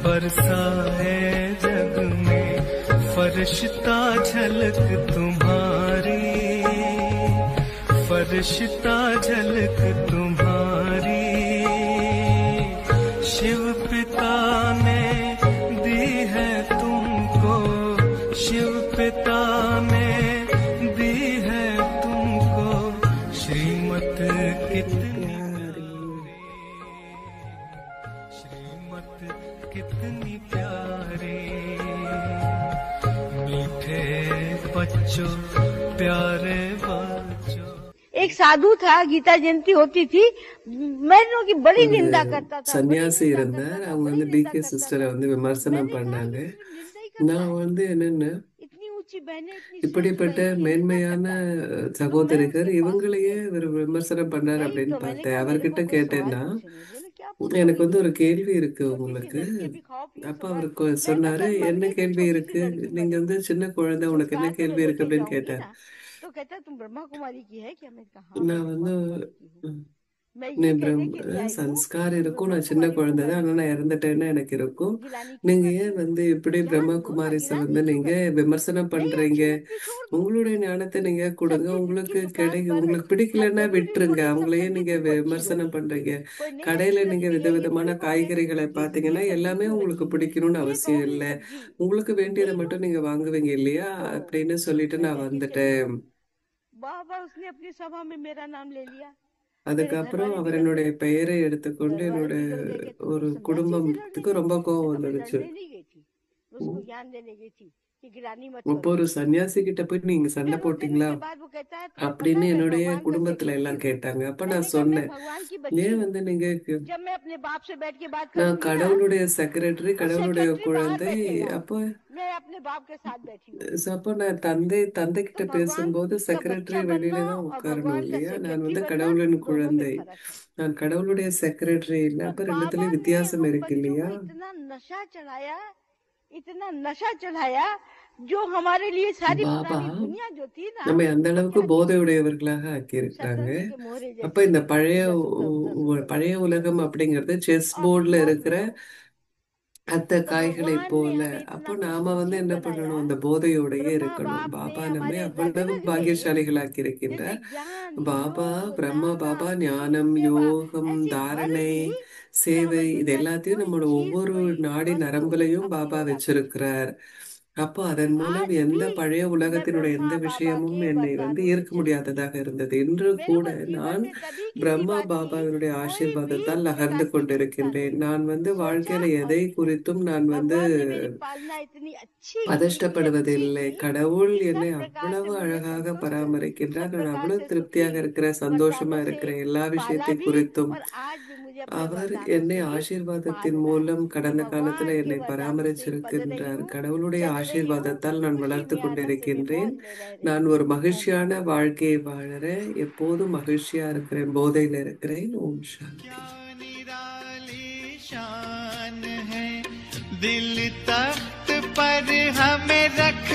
बरसाए जग में, फरिश्ता झलक तुम्हारी, फरिश्ता झलक तुम्हारी, शिव पिता ने दी है तुमको, शिव पिता श्रीमत कितनी प्यारी। श्रीमत कितनी प्यारी, मीठे बच्चों प्यारे बच्चों। एक साधु था, गीता जयंती होती थी, मैंने की बड़ी ஒரு निंदा करता था, बड़ी சன்னியாசி निंदा இருந்தார். करता था, அவங்க बड़ी வந்து निंदा பிகே करता சிஸ்டரை था। வந்து விமர்சனம் मैंने कहा பண்ணாங்க. ये सिर्फ निंदा ही करता நான் है, வந்து என்னென்ன इतनी ऊंची बहनें, इतनी श्रेष्ठ இப்படிப்பட்ட बहनें, ये निंदा மேன்மையான करता है। तो मैं சகோதரிகர் उसके पास இவங்களையே गई ஒரு விமர்சனம் பண்ணார் गई அப்படின்னு तो मैंने பார்த்தேன். कहा मेरे அவர்கிட்ட को कोई सवाल கேட்டேன்னா, पूछने, बोले क्या எனக்கு पूछोगी? வந்து ஒரு கேள்வி இருக்கு छोटी सी உங்களுக்கு. लड़की अभी खाओ पियो அப்ப सो அவருக்கு मैं சொன்னாரு, मतलब मर என்ன गई तो கேள்வி छोटी सी இருக்கு, लड़की நீங்க வந்து बनेगी, சின்ன कुழந்தை, உனக்கு என்ன संस्कार तो मैं கேள்வி இருக்கு लेके அப்படின்னு जाऊंगी கேட்டேன். ना। तो कहता तुम ब्रह्मा कुमारी की है क्या? मैंने कहा हाँ मैं நான் ब्रह्मा வந்து कुमारी की हूँ। ம், मैं நீ ये कहने के लिए आई हूँ சன்ஸ்கார் कि இருக்கும், ब्रह्मा நான் சின்ன कुमारी को குழந்தை தான், मैंने ஆனா நான் இறந்துட்டேன்னா எனக்கு இருக்கும். गिलानी क्यों நீங்க करती ஏன் हो? வந்து இப்படி ज्ञान பிரம்மா दो ना, குமாரிஸை गिलानी வந்து क्यों நீங்க करती हो? விமர்சனம் नहीं பண்றீங்க? अच्छी लगती छोड़ दो। உங்களுடைய ஞானத்தை நீங்க கொடுங்க, सच्ची உங்களுக்கு की दुकान पर உங்களுக்கு हर பிடிக்கலன்னா जरूरी விட்டுருங்க. थोड़ी सब அவங்களையே सब्जी நீங்க तुमको अच्छी விமர்சனம் लगेगी। பண்றீங்க. कोई नहीं अच्छी கடையில நீங்க लगती है, ये விதவிதமான थोड़ी बात है காய்கறிகளை कि பார்த்தீங்கன்னா ये सब्जी எல்லாமே क्यों உங்களுக்கு अच्छी है, பிடிக்கணும்னு ये அவசியம் कौन सी இல்லை. सब्जी உங்களுக்கு வேண்டியதை ले लो। மட்டும் நீங்க வாங்குவீங்க இல்லையா तो அப்படின்னு சொல்லிட்டு मैं நான் लेके चली வந்துட்டேன். बाबा उसने अपनी सभा में मेरा नाम ले लिया। मेरे घर அதுக்கப்புறம் वाले அவர் बिगड़ என்னுடைய गए, பெயரை எடுத்துக்கொண்டு घर वाले என்னோட बिगड़ गए कि तुम ஒரு तो सन्यासी से लड़ने குடும்பத்துக்கு गई ரொம்ப थी। கோவம் मैं कहा मैं வந்துடுச்சு. लड़ने नहीं गई थी, उसको ज्ञान देने गई थी कि गिलानी मत இப்போ करो। ஒரு சன்னியாசி கிட்ட போய் நீங்க சண்டை फिर போட்டீங்களா उसके बाद वो कहता है तुम्हें पता அப்படின்னு है मैं என்னுடைய भगवान का குடும்பத்துல सेक्रेटरी எல்லாம் हूँ। கேட்டாங்க. அப்ப मैंने நான் कहा मैं சொன்னேன், भगवान की बच्ची ஏன் हूँ। வந்து நீங்க जब मैं अपने बाप से बैठ के बात நான் करूंगी ना, கடவுளுடைய செக்ரட்டரி, तो கடவுளுடைய सेक्रेटरी बाहर குழந்தை. बैठेगा, அப்போ मैं अपने बाप के साथ बैठी हूँ। அப்போ நான் தந்தை तो கிட்ட भगवान பேசும்போது का செக்ரட்டரி बच्चा வெளியில बनना தான் और உட்காரணும் भगवान का இல்லையா? நான் सेक्रेटरी வந்து बनना கடவுளின் दोनों में குழந்தை, फर्क है। நான் கடவுளுடைய செக்ரட்டரி இல்லை. तो அப்ப बाबा ரெண்டுத்துலயும் ने வித்தியாசம் हम இருக்கு बच्चों இல்லையா? को इतना नशा चढ़ाया जो हमारे लिए सारी பாபா पुरानी दुनिया जो थी ना, நம்ம அந்த वो அளவுக்கு क्या थी? போதையுடையவர்களாக ஆக்கியிருக்கிறாங்க. शतरंज के मोहरे அப்ப जैसी இந்த थी। பழைய दस ऊपर दस ऊपर பழைய दस ऊपर உலகம் दस। அப்படிங்கிறது செஸ் अब போர்டுல और இருக்கிற सुनो, அந்த तो காய்களை भगवान ने போல. हमें அப்போ इतना நாம வந்து खुशनसीब என்ன बनाया, பண்ணணும்? அந்த போதையோடையே ब्रह्मा இருக்கணும். बाप ने பாபா நம்மை हमारे रग அவ்வளவு रग में பாக்கியசாலிகளாக்கி जैसे இருக்கின்றார். ज्ञान பாபா योग பிரம்மா दान பாபா पुण्य ஞானம், सेवा யோகம், ऐसी भर தாரணை, दी कि சேவை, हमें இது दुनिया की எல்லாத்தையும் कोई நம்மளோட चीज ஒவ்வொரு कोई நாடி वस्तु நரம்புலையும் अपनी பாபா नहीं ला सकती। வச்சிருக்கிறார். அப்போ அதன் மூலம் आज எந்த भी பழைய मैं உலகத்தினுடைய ब्रह्मा எந்த बाबा விஷயமும் के என்னை வந்து वरदानों से ஈர்க்க चलती हूँ। முடியாததாக இருந்தது. இன்று मेरे கூட को जीवन நான் में कभी किसी பிரம்மா बात की பாபாவினுடைய कोई भी ஆசீர்வாதத்தால் நகர்ந்து प्रकार की चिंता கொண்டிருக்கின்றேன். नहीं, நான் வந்து सोचा வாழ்க்கையில और எதை किया। குறித்தும் நான் வந்து भगवान ने मेरी पालना इतनी अच्छी की, इतनी अच्छी பதஷ்டப்படுவதில்லை. की கடவுள் कि என்னை सब प्रकार அவ்வளவு से मुझे அழகாக संतुष्ट, பராமரிக்கின்றார். सब நான் प्रकार அவ்வளவு से திருப்தியாக सुखी இருக்கிறேன், சந்தோஷமா वरदानों से இருக்கிறேன் எல்லா पाला விஷயத்தை भी, குறித்தும். और आज भी मुझे अपने அவர் वरदानों என்னை से ही ஆசீர்வாதத்தின் पाल रहा है। மூலம் கடந்த காலத்துல भगवान के என்னை वरदानों से पल रही பராமரிச்சிருக்கின்றார். हूँ, கடவுளுடைய चल रही हूँ, ஆசீர்வாதத்தால் நான் खुशी வளர்த்து में आनंद में கொண்டிருக்கின்றேன். मौज में रह रही நான் हूँ। ஒரு ओम மகிழ்ச்சியான शांति। வாழ்க்கையை வாழறேன். எப்போதும் மகிழ்ச்சியா இருக்கிறேன், போதையில இருக்கிறேன். ஓம் क्या சாந்தி. निराली शान है, दिल तख्त पर हमें रख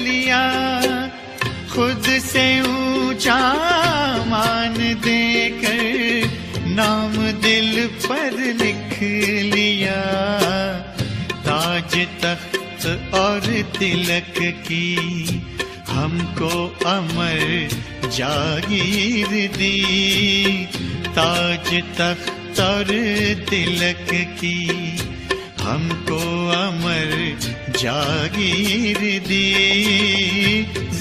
लिया, खुद से ऊंचा मान देकर नाम दिल पर लिख लिया। ताज तख्त और तिलक की हमको अमर जागीर दी, ताज तख्त और तिलक की हमको अमर जागीर दी,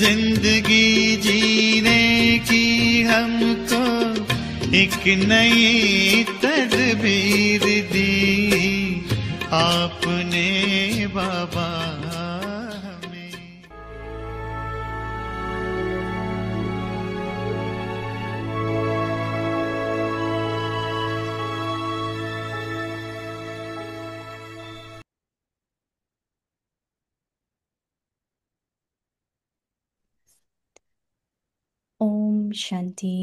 जिंदगी जीने की हमको एक नई तदबीर दी, आपने बाबा हमें। Om Shanti.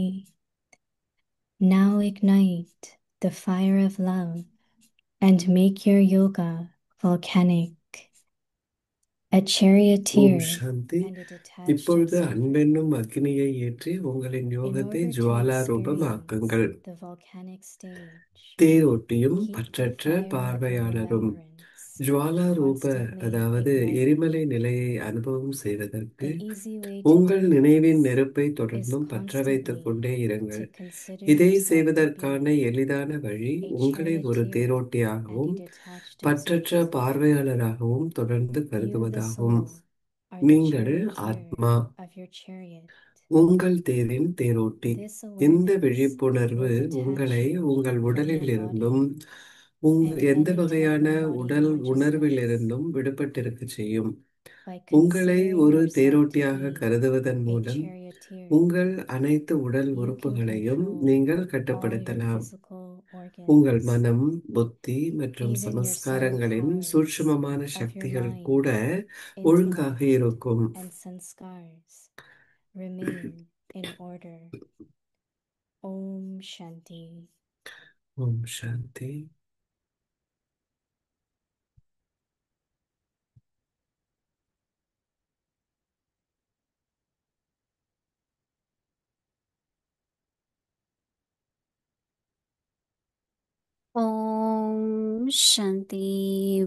Now ignite the fire of love and make your yoga volcanic. A Om charioteer Shanti. and a detached இப்பொழுது observer. அன்பென்னும் அக்னியை ஏற்றி உங்களின் In யோகத்தை order to Jwala ரூபமாக்குங்கள். experience the volcanic stage, தேரோட்டியும் keep the பற்றற்ற fire in பார்வையாளரும் remembrance, ஜுவாலா ரூப constantly அதாவது igniting. எரிமலை நிலையை அனுபவம் செய்வதற்கு The easy way to உங்கள் do நினைவின் this நெருப்பை is தொடர்ந்தும் பற்ற வைத்துக் constantly கொண்டே to இருங்கள். consider இதை yourself to செய்வதற்கான be எளிதான வழி a உங்களை ஒரு charioteer and தேரோட்டியாகவும் a detached பற்றற்ற observer. பார்வையாளராகவும் தொடர்ந்து You, the கருதுவதாகும். soul, are the நீங்கள் charioteer ஆத்மா, of your chariot. உங்கள் தேரின் தேரோட்டி. This இந்த awareness விழிப்புணர்வு will detach உங்களை you உங்கள் from your உடலிலிருந்தும் body and எந்த enlighten வகையான embodied உடல் consciousness. உணர்விலிருந்தும் விடுபட்டிருக்க செய்யும். By உங்களை considering ஒரு yourself to தேரோட்டியாக be கருதுவதன் a மூலம் charioteer, உங்கள் அனைத்து உடல் you can உறுப்புகளையும் control நீங்கள் all your கட்டுப்படுத்தலாம். physical உங்கள் organs, மனம், புத்தி மற்றும் even your subtle சமஸ்காரங்களின் powers சூட்சுமமான of your சக்திகள் mind, கூட ஒழுங்காக intellect, இருக்கும். and sanskars remain in order. Om Shanti. Om Shanti. Om Shanti.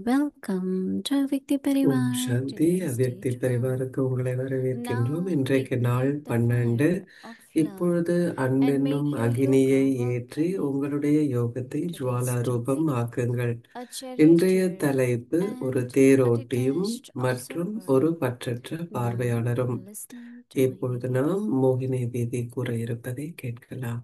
Welcome to Avyakti Om Parivar Shanti. today's அவ்யக்தி day 12. பரிவாருக்கு உங்களை வரவேற்கின்றோம். Now இன்றைக்கு நாள் ignite the 12. fire of love இப்பொழுது and அன்பென்னும் make your அக்னியை yoga work ஏற்றி for you. உங்களுடைய யோகத்தை Today's ஜுவாலாரூபம் topic, ஆக்குங்கள். a இன்றைய charioteer தலைப்பு ஒரு and a தேரோட்டியும் detached மற்றும் observer. ஒரு பற்றற்ற Now பார்வையாளரும். listen to இப்பொழுது Mohini நாம் Devi. மோகினி வீதி கூற இருப்பதை கேட்கலாம்.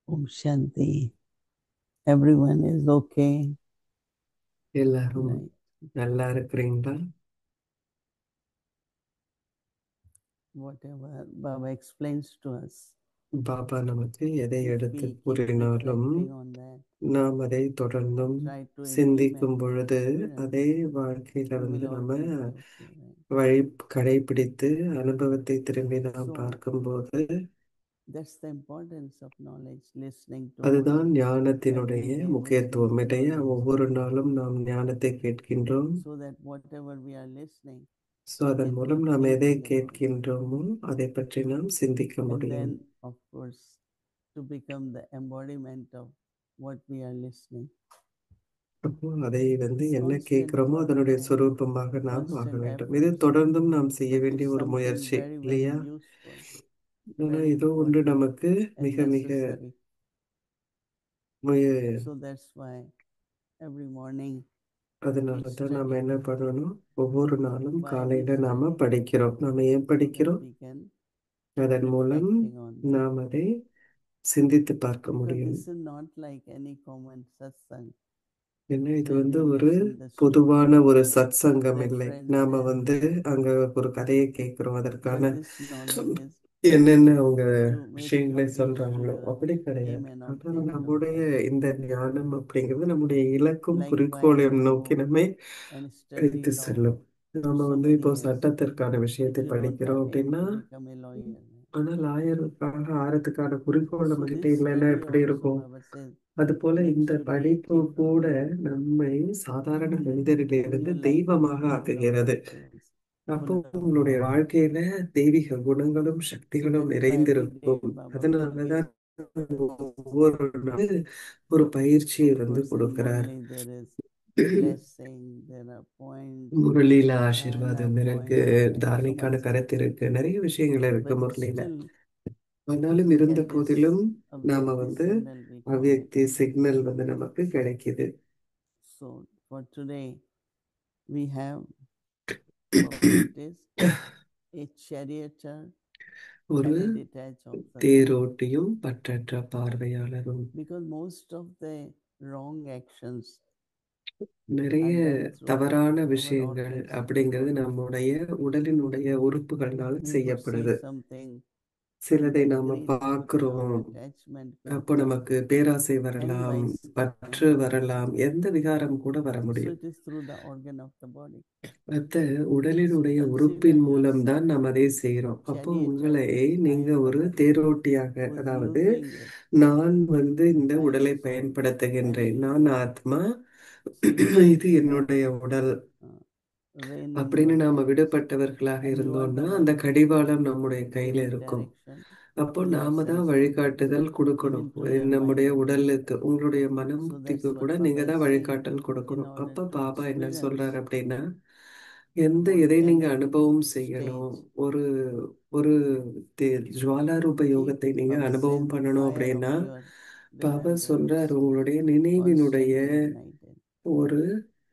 Om Shanti. Everyone is okay. எல்லாரும் Right. நல்லா இருக்கிறீங்களா? Whatever Baba explains to us, Baba நமக்கு எதை if எடுத்து we keep கூறினாலும் reflecting on that, நாம் அதை தொடர்ந்தும் try to சிந்திக்கும் implement பொழுது that experience, அதே வாழ்க்கையில we will நம்ம always be okay, right? வழி கடைபிடித்து அனுபவத்தை திரும்பி நாம் So பார்க்கும்போது that's the importance of knowledge, listening to அதுதான் every ஞானத்தினுடைய day, முக்கியத்துவம். listening to இல்லையா? knowledge, ஒவ்வொரு நாளும் நாம் ஞானத்தை கேட்கின்றோம். so that whatever we are listening, அதன் can மூலம் be நாம் எதை thinking about. கேட்கின்றோமோ அதை பற்றி நாம் சிந்திக்க And முடியும். then, of course, to become the embodiment of what we are listening. அப்போ அதை என்ன Constant கேட்கிறோமோ அதனுடைய work, சொரூபமாக நாம் ஆக constant வேண்டும். இது efforts, தொடர்ந்தும் நாம் செய்ய but வேண்டிய it's ஒரு something முயற்சி, very, very இல்லையா? useful, ஆனா very ஏதோ ஒன்று important நமக்கு and மிக மிக necessary. முய- So that's why every morning we அதனாலதான் நாம study என்ன பண்ணணும், ஒவ்வொரு நாளும் why we காலையில நாம study, படிக்கிறோம். நாம ஏன் so that படிக்கிறோம்? we can அதன் மூலம் reflecting on that. நாம் அதை சிந்தித்து பார்க்க Because முடியும். this is not like any common satsang ஏன்னா இது where we ஒரு listen the story பொதுவான of ஒரு சத் சங்கம் their இல்லை. friends நாம and அங்க ஒரு கதையை கேட்கிறோம், but அதற்கான this knowledge is என்னென்ன அவங்க to make விஷயங்களை complete சொல்றாங்களோ your அப்படி aim கிடையாது. and ஆனா object of நம்முடைய knowledge. இந்த ஞானம் அப்படிங்கிறது நம்முடைய இலக்கும் Like why குறிக்கோளையும் we நோக்கி go நம்மை and study அழைத்து law செல்லும். நாம so many இப்போ years. சட்டத்திற்கான If விஷயத்தை you don't படிக்கிறோம் have aim அப்படின்னா, to become a lawyer, ஆனா லாயருக்காக ஆறதுக்கான குறிக்கோள் so நம்ம கிட்ட this இல்லைன்னா study எப்படி also இருக்கும்? Baba says அது போல இந்த makes you படிப்பு deity from கூட நம்மை சாதாரண and மனிதரிலிருந்து your life தெய்வமாக will be full of ஆக்குகிறது. virtues, அப்போ full of உங்களுடைய power. வாழ்க்கையில தெய்வீக குணங்களும் So சக்திகளும் that's why every day நிறைந்திருக்கும். Baba will அதனாலதான் give ஒவ்வொரு நாள் ஒரு பயிற்சியை of course in கொடுக்கிறார். Murli there is blessing, there are points, முரளியில dharana ஆசீர்வாதம் இருக்கு, points, and so தார்மீகான much. கருத்து இருக்கு, நிறைய விஷயங்கள் இருக்கு But முரளியில. still ஆனாலும் we இருந்த get this போதிலும் நாம Avyakti signal we call it. அவ்யக்தி சிக்னல் நமக்கு கிடைக்குது. So for today we have topic is a charioteer ஒரு and a detached observer. தேரோட்டியும் பற்றற்ற பார்வையாளரும். Because most of the wrong actions நிறைய are done through தவறான our விஷயங்கள் organs of the அப்படிங்கிறது body. நம்முடைய உடலினுடைய உறுப்புகளால் We could செய்யப்படுது. see something, சிலதை நாம greed could பார்க்கிறோம், come, attachment could அப்போ come, நமக்கு பேராசை any வரலாம், vice could பற்று come. வரலாம், எந்த விகாரம் கூட வர So முடியும். it is through the organ of the body. அத்த உடலினுடைய So உறுப்பின் consider மூலம்தான் yourself நாம் அதை செய்கிறோம். அப்போ charioteer உங்களை means I நீங்க am ஒரு Agasth தேரோட்டியாக, who is அதாவது using it. நான் இந்த I am உடலை soul பயன்படுத்துகின்றேன், and நான் ஆத்மா, so you இது become என்னுடைய உடல் reigning அப்படின்னு நாம yourself விடுபட்டவர்களாக and you are the இருந்தோம்னா one அந்த கடிவாளம் நம்முடைய who கையில giving இருக்கும். direction. அப்போ to your நாம தான் senses, வழிகாட்டுதல் கொடுக்கணும். even to your நம்முடைய mind. உடலுக்கு, உங்களுடைய மனம் So புத்திக்கு that's கூட what நீங்க Baba தான் is saying. வழிகாட்டல் In கொடுக்கணும். order அப்ப to பாபா என்ன சொல்றாரு experience அப்படின்னா, on எதை நீங்க any அனுபவம் செய்யணும், stage, ஒரு ஒரு ஜுவாலாரூப keep யோகத்தை நீங்க Baba அனுபவம் says the பண்ணணும் fire of அப்படின்னா, your பாபா சொல்றாரு remembrance உங்களுடைய நினைவினுடைய constantly ignited ஒரு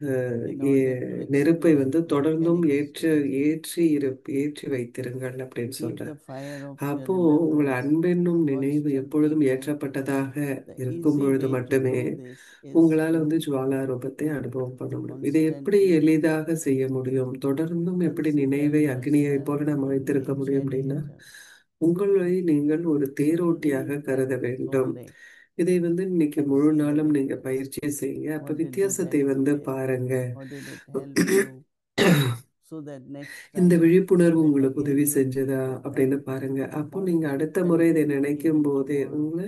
அஹ், in order to நெருப்பை வந்து experience the தொடர்ந்தும் angelic ஏற்றி experiences. ஏற்றி வைத்திருங்கள் அப்படின்னு Keep சொல்றார். the fire of your அப்போ உங்கள் remembrance அன்பென்னும் நினைவு constantly எப்பொழுதும் ignited. ஏற்றப்பட்டதாக The இருக்கும் easy பொழுது way to மட்டுமே do this is உங்களால to வந்து ஜுவாலா ரூபத்தை அனுபவம் பண்ண முடியும். இதை எப்படி constantly எளிதாக செய்ய முடியும்? தொடர்ந்தும் எப்படி consider நினைவை அக்னியை yourself போல நம்ம to be வைத்திருக்க a முடியும் அப்படின்னா, charioteer. உங்களை நீங்கள் ஒரு தேரோட்டியாக Repeat that கருத whole வேண்டும். day இதை வந்து இன்னைக்கு and முழு see the நாளும் நீங்க difference. பயிற்சியை செய்யுங்க. அப்ப What did it வித்தியாசத்தை வந்து benefit? பாருங்க. How did it help you? So that next இந்த time விழிப்புணர்வு when உங்களுக்கு again உதவி you செஞ்சதா feel அப்படின்னு that, பாருங்க. அப்போ how நீங்க did it அடுத்த முறை இதை benefit you நினைக்கும் even போதே tomorrow? உங்களை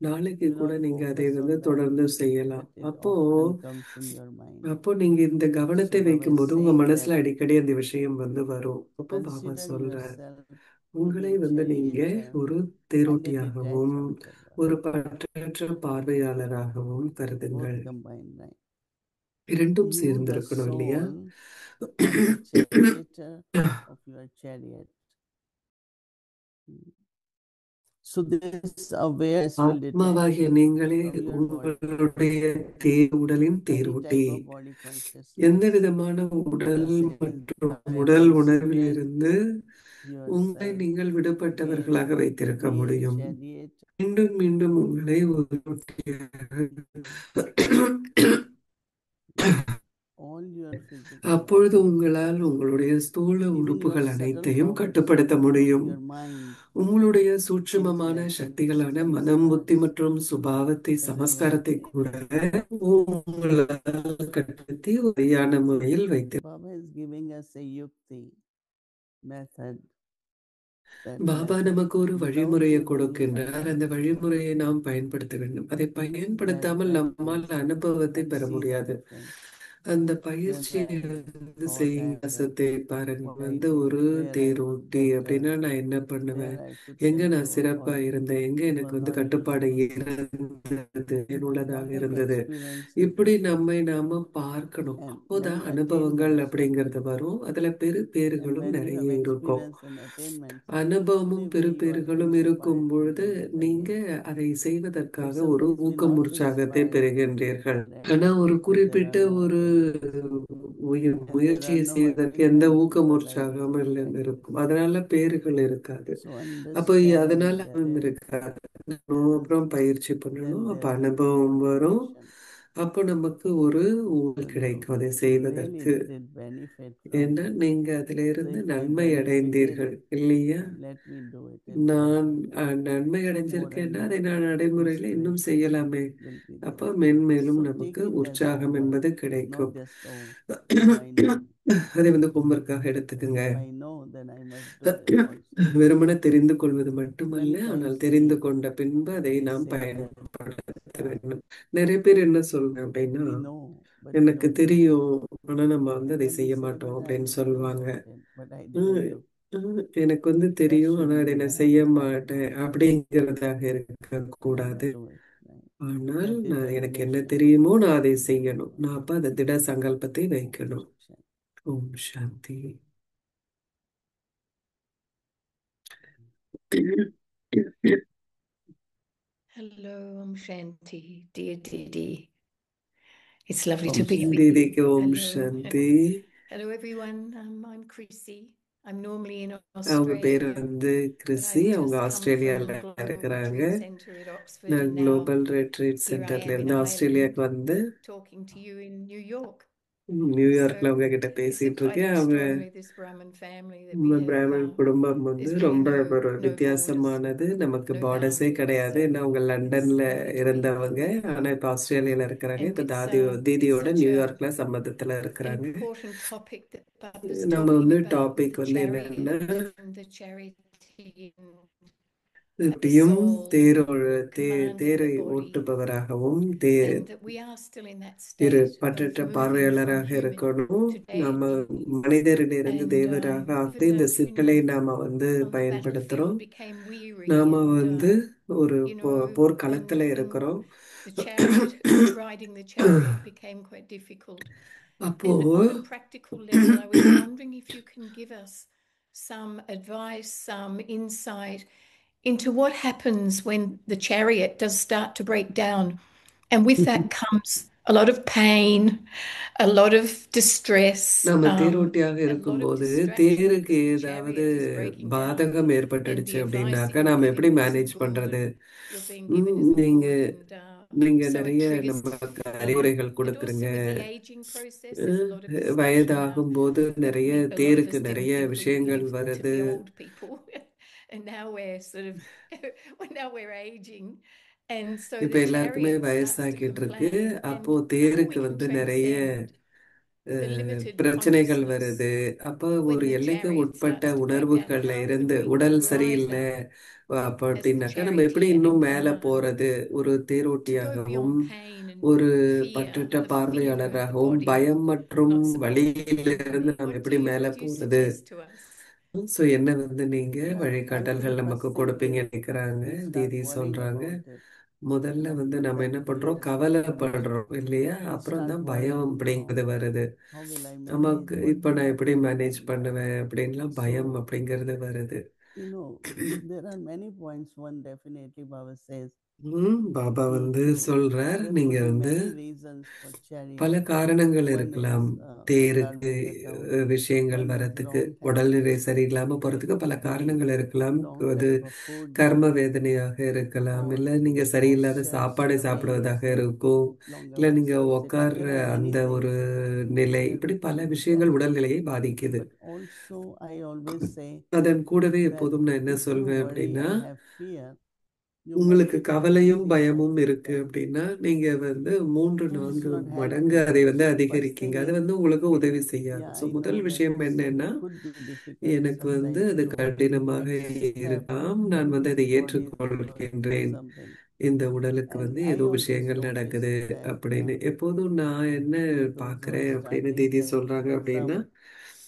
நாளைக்கு Do கூட not நீங்க அதை focus வந்து on that, தொடர்ந்து செய்யலாம். but it அப்போ often comes in your mind. நீங்க இந்த So கவனத்தை Baba is வைக்கும்போது உங்க saying that மனசுல அடிக்கடி அந்த விஷயம் வந்து வரும். அப்போ பாபா consider சொல்ற yourself to be உங்களை a வந்து நீங்க charioteer ஒரு and a தேரோட்டியாகவும் detached observer. ஒரு பற்றற்ற பார்வையாளராகவும் Both கருதுங்கள். combined, right? இரண்டும் You, the சேர்ந்திருக்கணும் இல்லையா? soul, are the charioteer of your chariot. So this awareness will detect ஆத்மாவாகிய நீங்களே how your body, உங்களுடைய உடலின் any தேரோட்டி. type of body consciousness, எந்த விதமான உடல் Baba says மற்றும் that உடல் will உணர்வில் strength இருந்து உங்களை yourself நீங்கள் again விடுபட்டவர்களாக to வைத்திருக்க be a முடியும். chariot. மீண்டும் மீண்டும் உங்களை ஒரு All your physical அப்பொழுது organs, உங்களால் உங்களுடைய ஸ்தூல even your உறுப்புகள் subtle அனைத்தையும் powers கட்டுப்படுத்த of முடியும். your mind, உங்களுடைய சூட்சுமமான intellect and சக்திகளான மனம், புத்தி samskaras, மற்றும் சுபாவத்தை, whether சமஸ்காரத்தை when கூட உங்களால் கட்டுப்படுத்தி சரியான முறையில் வைத்து Baba is giving us a yukti method, that Baba method நமக்கு ஒரு without வழிமுறையை you doing கொடுக்கின்றார். something, அந்த வழிமுறையை நாம் பயன்படுத்த வேண்டும். அதை that பயன்படுத்தாமல் நம்மால் practice அனுபவத்தை and பெற see the முடியாது. difference. அந்த When பயிற்சியை I வந்து thought செய்யும் I வசத்தை பாருங்க. what I வந்து did, ஒரு where I was தேரோட்டி better, அப்படின்னா நான் என்ன பண்ணுவேன், where I could எங்க நான் control, சிறப்பா or இருந்தேன், எங்க it எனக்கு was வந்து not கட்டுப்பாடு easy. இருந்தது, உள்ளதாக Lot of இருந்தது. experiences இப்படி will நம்மை come. நாம பார்க்கணும். And அப்போதான் many அனுபவங்கள் attainments will அப்படிங்கிறது come. வரும். அதுல And பெருபேறுகளும் when you நிறைய have இருக்கும். experience and attainments, அனுபவமும் maybe you are பெருபேறுகளும் இருக்கும் inspired to பொழுது do it நீங்க again. அதை But செய்வதற்காக ஒரு sometimes we're ஊக்கம் not so உற்சாகத்தை inspired பெறுகின்றீர்கள். directly, ஆனா ஒரு because there குறிப்பிட்ட are no ஒரு attainments and there முயற்சியை are no செய்வதற்கு எந்த attainments ஊக்கம் for உற்சாகமும் living like இருக்கும். this. அதனால பேறுகள் இருக்காது. So அப்போ அதனால understand that இருக்காது. அப்புறம் பயிற்சி then பண்ணணும். அப்ப there will be அனுபவம் வரும். motivation. அப்போ நமக்கு ஒரு ஊழல் So கிடைக்கும் அதை you really செய்வதற்கு. did benefit from ஏன்னா this. நீங்க So அதிலிருந்து if I நன்மை benefited, அடைந்தீர்கள் இல்லையா? let me do it in நான் practice. நன்மை More அடைஞ்சிருக்கேன்னா and அதை more நான் நடைமுறையில இன்னும் inspiration செய்யலாமே. will be அப்போ there. மென்மேலும் So நமக்கு take it as உற்சாகம் homework, என்பது not கிடைக்கும். just, oh, now I know. அதை வந்து ஹோம்ஒர்க்காக எடுத்துக்கங்க. If I know, then I must do it also. வெறுமனே தெரிந்து கொள்வது மட்டுமல்ல, Many ஆனால் times தெரிந்து we கொண்ட பின்பு அதை நாம் say that பயன்படுத்த வேண்டும். நிறைய பேர் என்ன சொல்றேன் அப்படின்னா, we know, but we எனக்கு don't do it. தெரியும் ஆனா நம்ம வந்து அதை Then செய்ய we say, மாட்டோம் but I அப்படின்னு know சொல்லுவாங்க. about it, but I um didn't do. எனக்கு வந்து That தெரியும் should ஆனா be அதை the நான் செய்ய மாட்டேன் attitude. அப்படிங்கிறதாக I இருக்கக்கூடாது. must do it. Right? ஆனால் That is எனக்கு என்ன resolution. தெரியுமோ நான் அதை செய்யணும். நான் அப்ப அந்த திட சங்கல்பத்தை வைக்கணும். ஓம் சாந்தி. Hello, I'm Shanti, dear Didi. It's lovely Om to be with தீதிக்கு you. Om Hello. Shanti. Hello, everyone. I'm Chrissy. I'm normally in அவங்க பேர் Australia, வந்து but கிறிஸி. I've அவங்க just come ஆஸ்திரேலியால from Global இருக்கிறாங்க. Retreat Centre at Oxford, நான் and now global retreat here I சென்டர்ல am in இருந்து ஆஸ்திரேலியாவுக்கு Ireland வந்து talking to you in New York. நியூயார்க்ல அவங்க So கிட்ட it's பேசிட்டு quite இருக்கேன். அவங்க extraordinary, this Brahmin family that we have. Brahmin குடும்பம் வந்து There's really ரொம்ப no ஒரு borders, வித்தியாசமானது. நமக்கு no பார்டர்ஸே boundaries. கிடையாது. So ஏன்னா அவங்க it's லண்டன்ல lovely to be இருந்தவங்க, here. ஆனா இப்ப ஆஸ்திரேலியால இருக்கிறாங்க. And இப்ப it's தீதியோட such a நியூயார்க்ல சம்மந்தத்துல an இருக்கிறாங்க. important topic that Papa's நம்ம talking வந்து about, டாபிக் the வந்து என்னன்னா, chariot and the charity and the இப்படியும் soul commanding தேரை the body, ஓட்டுபவராகவும் and that we are still in that state of பற்றற்ற moving from பார்வையாளராக human இருக்கணும். to நம்ம deity. மனிதரிலிருந்து And தேவராக over ஆகி இந்த the, சிக்கலை நாம வந்து on the battlefield பயன்படுத்துறோம். became weary நாம and வந்து ஒரு you know, போர்க்களத்துல and இருக்கிறோம். the chariot, riding the chariot became quite difficult. அப்போ And on a practical level, I was wondering if you can give us some advice, some insight into what happens when the chariot does start to break down. And with that comes a lot of pain, a lot of distress, நம்ம தேரோட்டியாக a lot of இருக்கும்போது distraction தேருக்கு because the ஏதாவது chariot is breaking down. பாதகம் And ஏற்பட்டுடுச்சு the advice அப்படின்னாக்கா that you're நாம எப்படி giving us is manage good, பண்றது? and you're being given is நீங்க good, and நீங்க so it நிறைய triggers நமக்கு a lot. அறிவுரைகள் And கொடுக்குறீங்க. also with the aging process, there's a lot of discussion now. வயதாகும் போது நிறைய A lot of தேருக்கு us நிறைய didn't think we விஷயங்கள் lived to வருது. be old people, and now we're sort of now we're aging, and so இப்ப the எல்லாருக்குமே chariot starts to வயசாகிட்டு இருக்கு. complain. அப்போ And how do தேருக்கு we வந்து நிறைய transcend the limited பிரச்சனைகள் consciousness வருது. அப்போ when ஒரு the எல்லைக்கு chariot உட்பட்ட starts to break down? உணர்வுகள்ல How do இருந்து we உடல் rise சரியில்லை up அப்போ as the அப்படின்னாக்கா நம்ம எப்படி charioteer இன்னும் and மேல போறது? ஒரு to go தேரோட்டியாகவும் beyond pain and ஒரு fear, பற்றற்ற the feeling of the பார்வையாளராகவும் body பயம் மற்றும் not supporting the வழியிலிருந்து company? நம்ம What எப்படி மேல do you போறது? suggest to us? ஸோ என்ன வந்து நீங்க Well, I வழிகாட்டல்கள் think நமக்கு first thing கொடுப்பீங்க is நினைக்கிறாங்க. we start தீதி worrying சொல்றாங்க. about it. முதல்ல That வந்து நம்ம that என்ன பண்றோம்? fear comes. கவலைப்படுறோம் இல்லையா? We அப்புறம் start தான் பயம் worrying அப்படிங்கிறது வருது. how will I manage? நமக்கு What இப்ப will நான் எப்படி happen? மேனேஜ் And பண்ணுவேன் அப்படின்லாம் பயம் so அப்படிங்கிறது வருது. you know, there are many points. One definitely Baba says Baba कि வந்து जो சொல்றார், there நீங்க could be வந்து many reasons for பல chariot. காரணங்கள் One இருக்கலாம் is blood தேருக்கு will get out. விஷயங்கள் One is வரத்துக்கு, wrong உடல்நிலை habits. சரியில்லாம போறதுக்கு It பல could be காரணங்கள் இருக்கலாம். wrong அது type of food கர்ம வேதனையாக இருக்கலாம், or இல்ல நீங்க சரியில்லாத postures, சாப்பாடு lying, சாப்பிடுவதாக இருக்கும், sit longer இல்ல நீங்க versus sitting. உட்கார்ற There are many அந்த things ஒரு நிலை, there இப்படி which பல can விஷயங்கள் cause. உடல்நிலையை பாதிக்குது. But also I always say அதன் கூடவே that எப்போதும் நான் என்ன if you சொல்வேன் worry அப்படின்னா, and have fear, you உங்களுக்கு multiply the கவலையும் fear பயமும் factor இருக்கு 10. அப்படின்னா நீங்க வந்து 3 So it's 4 not மடங்கு helping. அதை வந்து So first அதிகரிக்கீங்க. thing அது is, வந்து உங்களுக்கு உதவி செய்யாது. yeah, ஸோ I முதல் know that விஷயம் என்னன்னா, it could be difficult எனக்கு வந்து sometimes அது to கடினமாக accept இருக்கலாம், நான் வந்து அதை this body is going through ஏற்றுக்கொள்கின்றேன், something. இந்த உடலுக்கு And வந்து I ஏதோ always விஷயங்கள் notice நடக்குது that அப்படின்னு. எப்போதும் நான் என்ன those who பார்க்கிறேன் are அப்படின்னு starting தீதி like சொல்றாங்க for அப்படின்னா, some,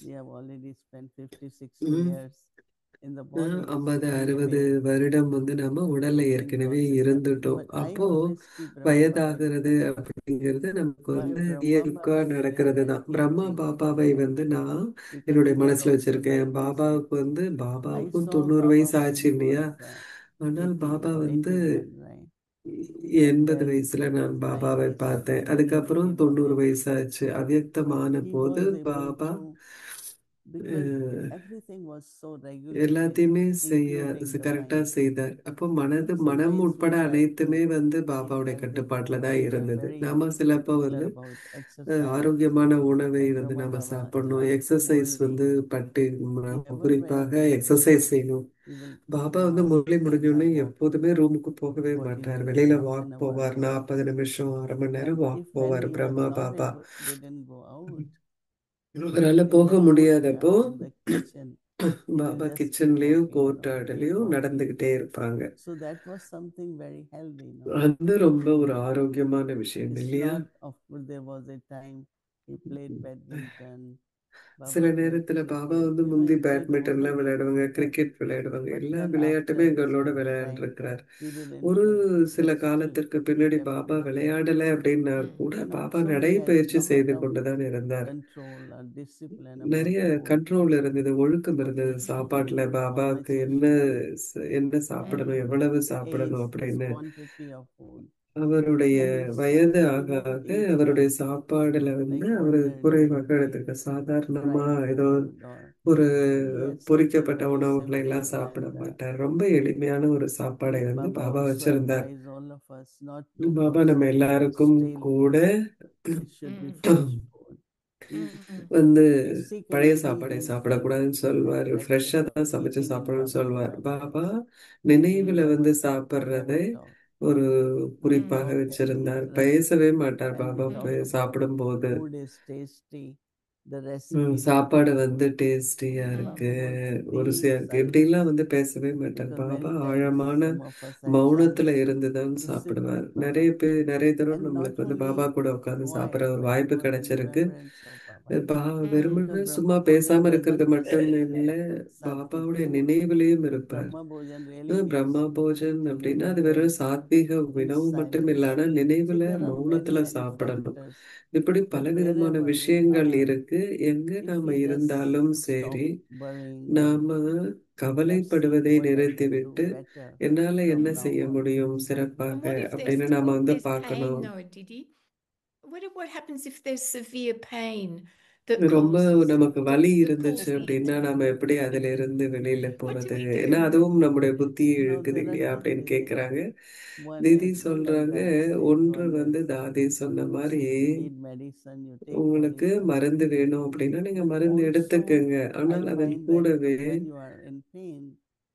we have already spent 50, 60 ம், years in the body. 50 So we 60 may வருடம் வந்து நம்ம உடல்ல think ஏற்கனவே process happen. இருந்துட்டோம். But I அப்போ always keep remember that வயதாகிறது அப்படிங்கிறது நமக்கு my வந்து Brahma இயல்பா Baba is நடக்கிறது very, very தான். பிரம்மா aging பாபாவை and வந்து நான் because என்னுடைய they are மனசுல also வச்சிருக்கேன். 90s. பாபாவுக்கு வந்து I பாபாவுக்கும் saw 90 Baba வயசு when ஆச்சு he இல்லையா? was ஆனால் 80 பாபா or வந்து 81, right? And 80 then வயசுல நான் பாபாவை 90s, பார்த்தேன். then he அதுக்கப்புறம் became 90 awake. வயசாச்சு. அவ்யக்தமான He போது was able Baba to, because ah, everything was so regulated, எல்லாத்தையுமே including the கரெக்டா mind. செய்தார். அப்போ மனம் Sometimes we உட்பட try அனைத்துமே to வந்து eat பாபாவுடைய healthy கட்டுப்பாட்டுல food தான் and we are இருந்தது. very நாம சிலப்போ particular வந்து about exercise. ஆரோக்கியமான உணவை Like வந்து Brahma நம்ம Baba சாப்பிடணும், is எக்ஸசைஸ் old வந்து age. பட்டு He never went குறிப்பாக to the எக்ஸசைஸ் gym. செய்யணும். He will பாபா come வந்து out முரளி and முடிஞ்சோடனே have walk எப்போதுமே ரூமுக்கு போகவே 40 மாட்டார். minutes, வெளியில half வாக் an hour. போவார். 40 நிமிஷம், அரை மணி And நேரம் வாக் if when போவார் he was Brahma not Baba. able, didn't go out, அவரால then போக he would be முடியாதப்போ around the kitchen. He will Baba just keep கிச்சன்லயும் walking around, keep கோர்ட்டாடலையும் walking. நடந்துகிட்டே இருப்பாங்க. So that was something very healthy, no? அது ரொம்ப ஒரு ஆரோக்கியமான விஷயம் It's இல்லையா? not, of course, there was a time he played badminton, சில Baba played நேரத்துல பாபா cricket, வந்து you know, முந்தி he played all பேட்மிண்டன்லாம் the games. விளையாடுவாங்க, But கிரிக்கெட் விளையாடுவாங்க, but எல்லா then விளையாட்டுமே after எங்களோட some time, விளையாண்டுருக்கிறார். he didn't ஒரு சில was fit காலத்திற்கு to பின்னாடி step Baba on the field. விளையாடல அப்படின்னா கூட And Baba also he had நடைப்பயிற்சி a lot செய்து of கொண்டுதான் இருந்தார். control or discipline about நிறைய food, கண்ட்ரோல் இருந்தது, ஒழுக்கம் what இருந்தது he should சாப்பாட்டுல. eat, how much பாபாவுக்கு he என்ன should eat, என்ன சாப்பிடணும், எவ்வளவு his சாப்பிடணும் age, his அப்படின்னு. quantity of food. அவருடைய And வயது he ஆக never ஆக ate அவருடைய like சாப்பாடுல வந்து அவரு ordinarily we குறைவாக take எடுத்துக்க, சாதாரணமா fried ஏதோ food, or ஒரு he had something பொரிக்கப்பட்ட very உணவுகளை எல்லாம் simple. சாப்பிட And மாட்டார். ரொம்ப எளிமையான ஒரு சாப்பாடை like வந்து Baba பாபா also வச்சிருந்தார். advised all of us not to Baba eat நம்ம எல்லாருக்கும் stale கூட food. It should be fresh food. He வந்து பழைய basically he சாப்பாடை himself சாப்பிடக்கூடாதுன்னு சொல்வார். practiced ஃப்ரெஷ்ஷா தான் சமைச்சு eating in சாப்பிடணும்னு Baba's சொல்வார். memory. பாபா He நினைவுல never வந்து சாப்பிட்றதை talked. ஒரு He குறிப்பாக talked and he வச்சிருந்தார். rushed. பேசவே மாட்டார் And he Baba talked about சாப்பிடும்போது. food is tasty, the recipe should சாப்பாடு be வந்து good. டேஸ்டியா இருக்கு, Baba was ருசியா deep இருக்கு, இப்படிலாம் silence வந்து பேசவே மாட்டார். because பாபா many times ஆழமான some of us had மௌனத்துல chance இருந்துதான் to sit சாப்பிடுவார். with Baba. நிறைய தரம் And not நம்மளுக்கு வந்து only பாபா கூட உட்கார்ந்து சாப்பிடுற quiet, ஒரு but வாய்ப்பு was in கிடைச்சிருக்கு. remembrance of Baba. வெறுமனே because சும்மா Brahma பேசாம Bhojan இருக்கிறது doesn't மட்டும் say இல்ல, Sattvic பாபாவுடைய food. நினைவிலையும் இருப்பார். Brahma Bhojan really Brahma means Bhojan to அப்படின்னா அது remember வெறும் சாத்வீக in உணவு மட்டும் silence. இல்லாம So நினைவுல there are very மௌனத்துல many சாப்பிடணும். factors இப்படி that பலவிதமான wherever we விஷயங்கள் are, இருக்கு. எங்க if நாம we just இருந்தாலும் stop சரி, worrying நாம and let's கவலைப்படுவதை see what I can do நிறுத்திவிட்டு better என்னால from என்ன now செய்ய on. முடியும் And சிறப்பாக what if அப்படின்னு நாம what if வந்து there's pain பார்க்கணும். though, Didi? What happens if there's severe pain that ரொம்ப நமக்கு வலி that இருந்துச்சு pulls அப்படின்னா into? நாம எப்படி அதுல இருந்து வெளியில What do போறது? we ஏன்னா do? அதுவும் நம்முடைய புத்தியை No, இழுக்குது there are இல்லையா two அப்படின்னு things. கேக்குறாங்க. One தீதி is good சொல்றாங்க, advice is ஒன்று one வந்து that தாதி சொன்ன மாதிரி, if you need medicine, you take உங்களுக்கு medicine. மருந்து வேணும் அப்படின்னா நீங்க But மருந்து also, எடுத்துக்கங்க. I ஆனால் அதன் find that கூடவே when you are in pain,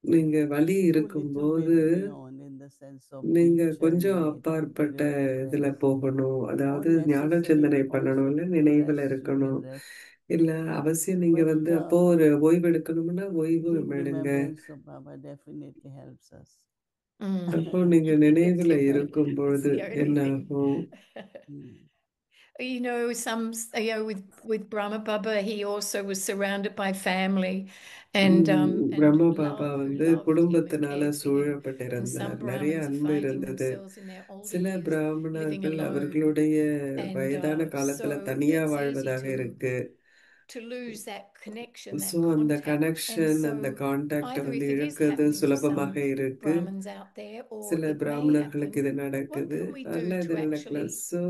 நீங்க வலி go little இருக்கும்போது bit beyond in the sense of நீங்க deep கொஞ்சம் journey, அப்பாற்பட்ட இதுல remembrance, போகணும். or அதாவது ஞான necessary சிந்தனை also பண்ணணும், இல்ல to நினைவுல rest, you can இருக்கணும். rest. இல்ல அவசியம் நீங்க But வந்து அப்போ ஒரு ஓய்வு எடுக்கணும்னா ஓய்வு deep எடுங்க. remembrance of Baba definitely helps us. அப்போ நீங்க Yes, நினைவுல you're right. இருக்கும் It's பொழுது the only என்ன thing. ஆகும்? Mm. You know, with Brahma Baba, he also was surrounded by family and பிரம்ம பாபா love, who வந்து loved him and குடும்பத்தினால cared for him. And சூழப்பட்டிருந்தார். some நிறைய Brahmins அன்பு finding இருந்தது. themselves in their older சில years living பிராமணர்கள் alone. அவர்களுடைய And வயதான காலத்துல so தனியா it's easy வாழ்வதாக இருக்கு. to lose that connection, that so அந்த contact. And கனெக்ஷன், அந்த so கான்டாக்ட் either வந்து if it is இழக்கிறது happening to சுலபமாக some இருக்கு. Brahmins out there, or சில it may பிராமணர்களுக்கு happen, இது what நடக்குது, can we அல்ல do இது to நடக்கல. actually so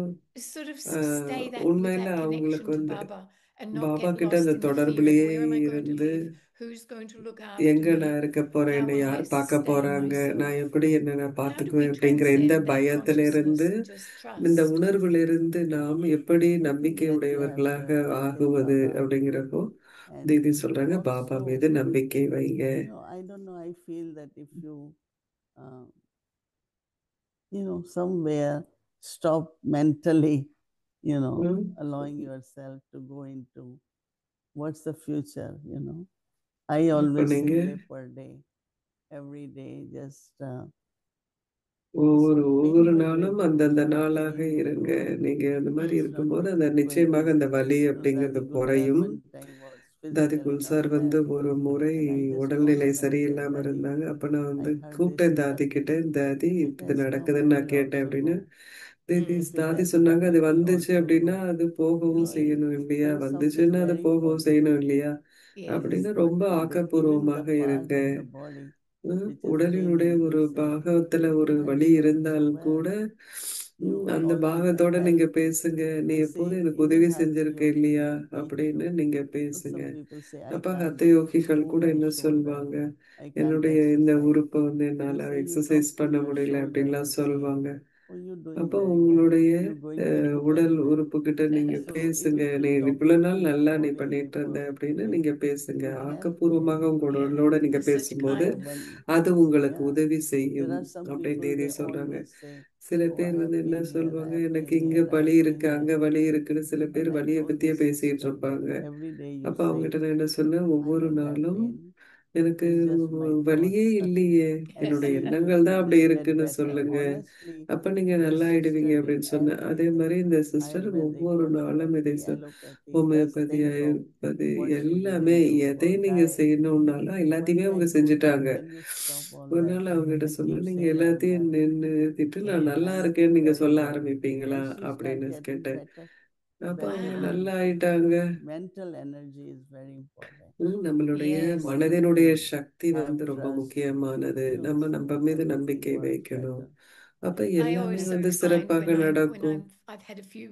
sort of stay with உண்மையில that அவங்களுக்கு connection to வந்து Baba and not Baba get கிட்ட lost அந்த in the fear of தொடர்புலயே where am I going to இருந்து live, who's going to look after எங்க me, நான் இருக்க போறேன், how என்னை will I யார் பார்க்க sustain போறாங்க, நான் myself? எப்படி என்ன நான் How do we பார்த்துக்குவேன் அப்படிங்கிற இந்த transcend that பயத்துல consciousness இருந்து, and just இந்த trust? உணர்விலிருந்து நாம் எப்படி I நம்பிக்கை think that you have to உடையவர்களாக have faith in ஆகுவது Baba. அப்படிங்கிறப்போ And தீதி சொல்றாங்க, பாபா also, மீது நம்பிக்கை வைங்க. I don't know, I feel that if you, somewhere stop mentally, ம். allowing yourself to go into what's the future, I அப்ப always say நீங்க live per day, every day, just ஒவ்வொரு pain will நாளும் reduce, அந்தந்த but நாளாக pain will இருங்க. go away. நீங்க அந்த மாதிரி It's not இருக்கும்போது going அந்த to நிச்சயமாக அந்த வலி increase. அப்படிங்கிறது Dadi குறையும். Gulzar one time was தாதி physically குல்சார் not வந்து well, ஒரு முறை and I just உடல்நிலை called him and said, சரியில்லாம Daddy, இருந்தாங்க. அப்ப நான் I வந்து heard this கூப்பிட்டேன் is தாதி கிட்ட, happening. தாதி It இது has come நடக்குதுன்னு and நான் will கேட்டேன் also அப்படின்னு. go. If it தாதி has சொன்னாங்க, அது come, it will வந்துச்சு also அப்படின்னா go. அது போகவும் செய்யணும் இல்லையா, There is something வந்துச்சுன்னா அது very போகவும் important. செய்யணும் இல்லையா Is அப்படின்னு ரொம்ப even ஆக்கப்பூர்வமாக the இருங்க. part of the body which is உடலினுடைய paining, ஒரு he said, பாகத்துல ஒரு when வலி you are இருந்தால் not கூட well, you அந்த always பாகத்தோட can நீங்க help. பேசுங்க. நீ You எப்போதும் see, எனக்கு you உதவி don't have செஞ்சிருக்க to இல்லையா teach அப்படின்னு you. நீங்க But பேசுங்க. some people say, I அப்ப can't ஹத்த யோகிகள் move கூட my என்ன shoulder, சொல்லுவாங்க, I can't என்னுடைய இந்த exercise. உறுப்பை வந்து And என்னால you say, you exercise talk to பண்ண your முடியல shoulder அப்படின்லாம் and say, சொல்லுவாங்க. oh, you're doing அப்போ very well, உங்களுடைய you're going very உடல் well. உறுப்புகிட்ட நீங்க So பேசுங்க, even நீ to talk இவ்வளவு to நாள் நல்லா நீ people பண்ணிட்டு இருந்த for அப்படின்னு today நீங்க பேசுங்க. will help. ஆக்கப்பூர்வமாக Yeah, உங்களோட நீங்க there's such பேசும்போது kind. அது உங்களுக்கு Yeah, உதவி there செய்யும் are some அப்படின்னு people, தேதி they சொல்றாங்க. always say, சில oh, I பேர் have வந்து என்ன pain here, I சொல்லுவாங்க, have எனக்கு pain இங்க here, I வலி have இருக்கு, pain அங்க here. வலி இருக்குன்னு சில And பேர் I வலியை told பத்தியே this பேசிட்டு sister that இருப்பாங்க. every day you அப்ப say, அவங்ககிட்ட நான் என்ன சொன்னேன், I ஒவ்வொரு don't have நாளும் pain, எனக்கு it's just my வலியே thoughts. இல்லையே, என்னுடைய எண்ணங்கள் தான் அப்படி You'll get இருக்குன்னு better. சொல்லுங்க, Honestly, அப்ப நீங்க this நல்லா sister ஆயிடுவீங்க did அப்படின்னு சொன்னேன். அதே everything. மாதிரி இந்த சிஸ்டர் Ayurvedic, ஒவ்வொரு நாளும் இதை homeopathy, allopathy, just homeopathy, think of ஆயுர்வேதி what she எல்லாமே didn't do, எதை or நீங்க diet. செய்யணும்னாலும் எல்லாத்தையுமே One day அவங்க I told her, செஞ்சுட்டாங்க. when you stop all ஒரு that நாள் அவங்ககிட்ட and சொன்னேன், keep நீங்க saying I'm எல்லாத்தையும் well, நிறுத்திட்டு நான் நல்லா and இருக்கேன்னு நீங்க very சொல்ல well, ஆரம்பிப்பீங்களா and she started அப்படின்னு getting கேட்டேன். better. அப்ப அவங்க Better நல்லா and ஆயிட்டாங்க. mental energy is very important. நம்மளுடைய Yes. மனதினுடைய சக்தி Have வந்து ரொம்ப trust. முக்கியமானது. நம்ம மீது Everything நம்பிக்கை works வைக்கணும். better. அப்ப I எல்லாமே also வந்து find சிறப்பாக when நடக்கும். I've had a few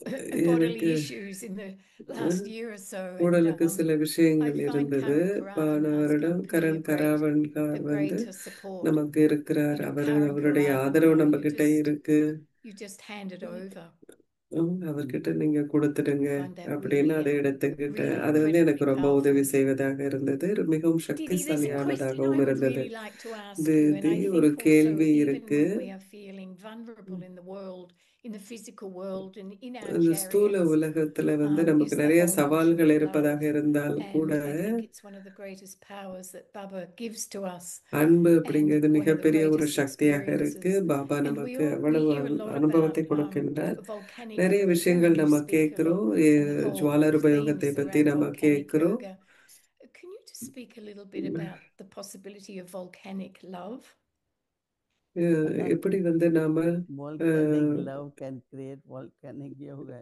bodily எனக்கு issues in the last year or so, and உடலுக்கு சில I விஷயங்கள் find இருந்தது. Karan போன Karavan வருடம் asking to be Karan கராவன்கார் a வந்து greater support. நமக்கு இருக்கிறார். Karan அவருடைய Karavan, ஆதரவு நம்ம கிட்ட இருக்கு. you just hand it over. அவர்கிட்ட நீங்க கொடுத்துடுங்க I find that அப்படின்னு really, அதை எடுத்துக்கிட்டேன். really அது வந்து எனக்கு incredibly ரொம்ப powerful. உதவி செய்வதாக இருந்தது. மிகவும் Didi, there's a question I சக்திசாலியானதாகவும் would இருந்தது. really like to ask you, and I ஒரு think also கேள்வி even இருக்கு. when we are feeling vulnerable in the world, in the physical world and in our இந்த ஸ்தூல chariots உலகத்துல வந்து is நமக்கு the நிறைய whole notion சவால்கள் of இருப்பதாக love. இருந்தால் கூட And I think it's one of the greatest powers that Baba gives to us அன்பு and அப்படிங்கிறது one of the மிகப்பெரிய ஒரு greatest சக்தியாக இருக்கு. experiences. பாபா And we நமக்கு all we அவ்வளவு hear a lot அனுபவத்தை about கொடுக்கின்றார். volcanic நிறைய விஷயங்கள் you நம்ம speak a lot கேட்கிறோம். and the whole ஜுவாலாரூபயோகத்தை themes பத்தி around நம்ம volcanic கேட்கிறோம். yoga. Can you just speak a little bit about the possibility of volcanic love? எப்படி வந்து நாம volcanic love can create volcanic yoga.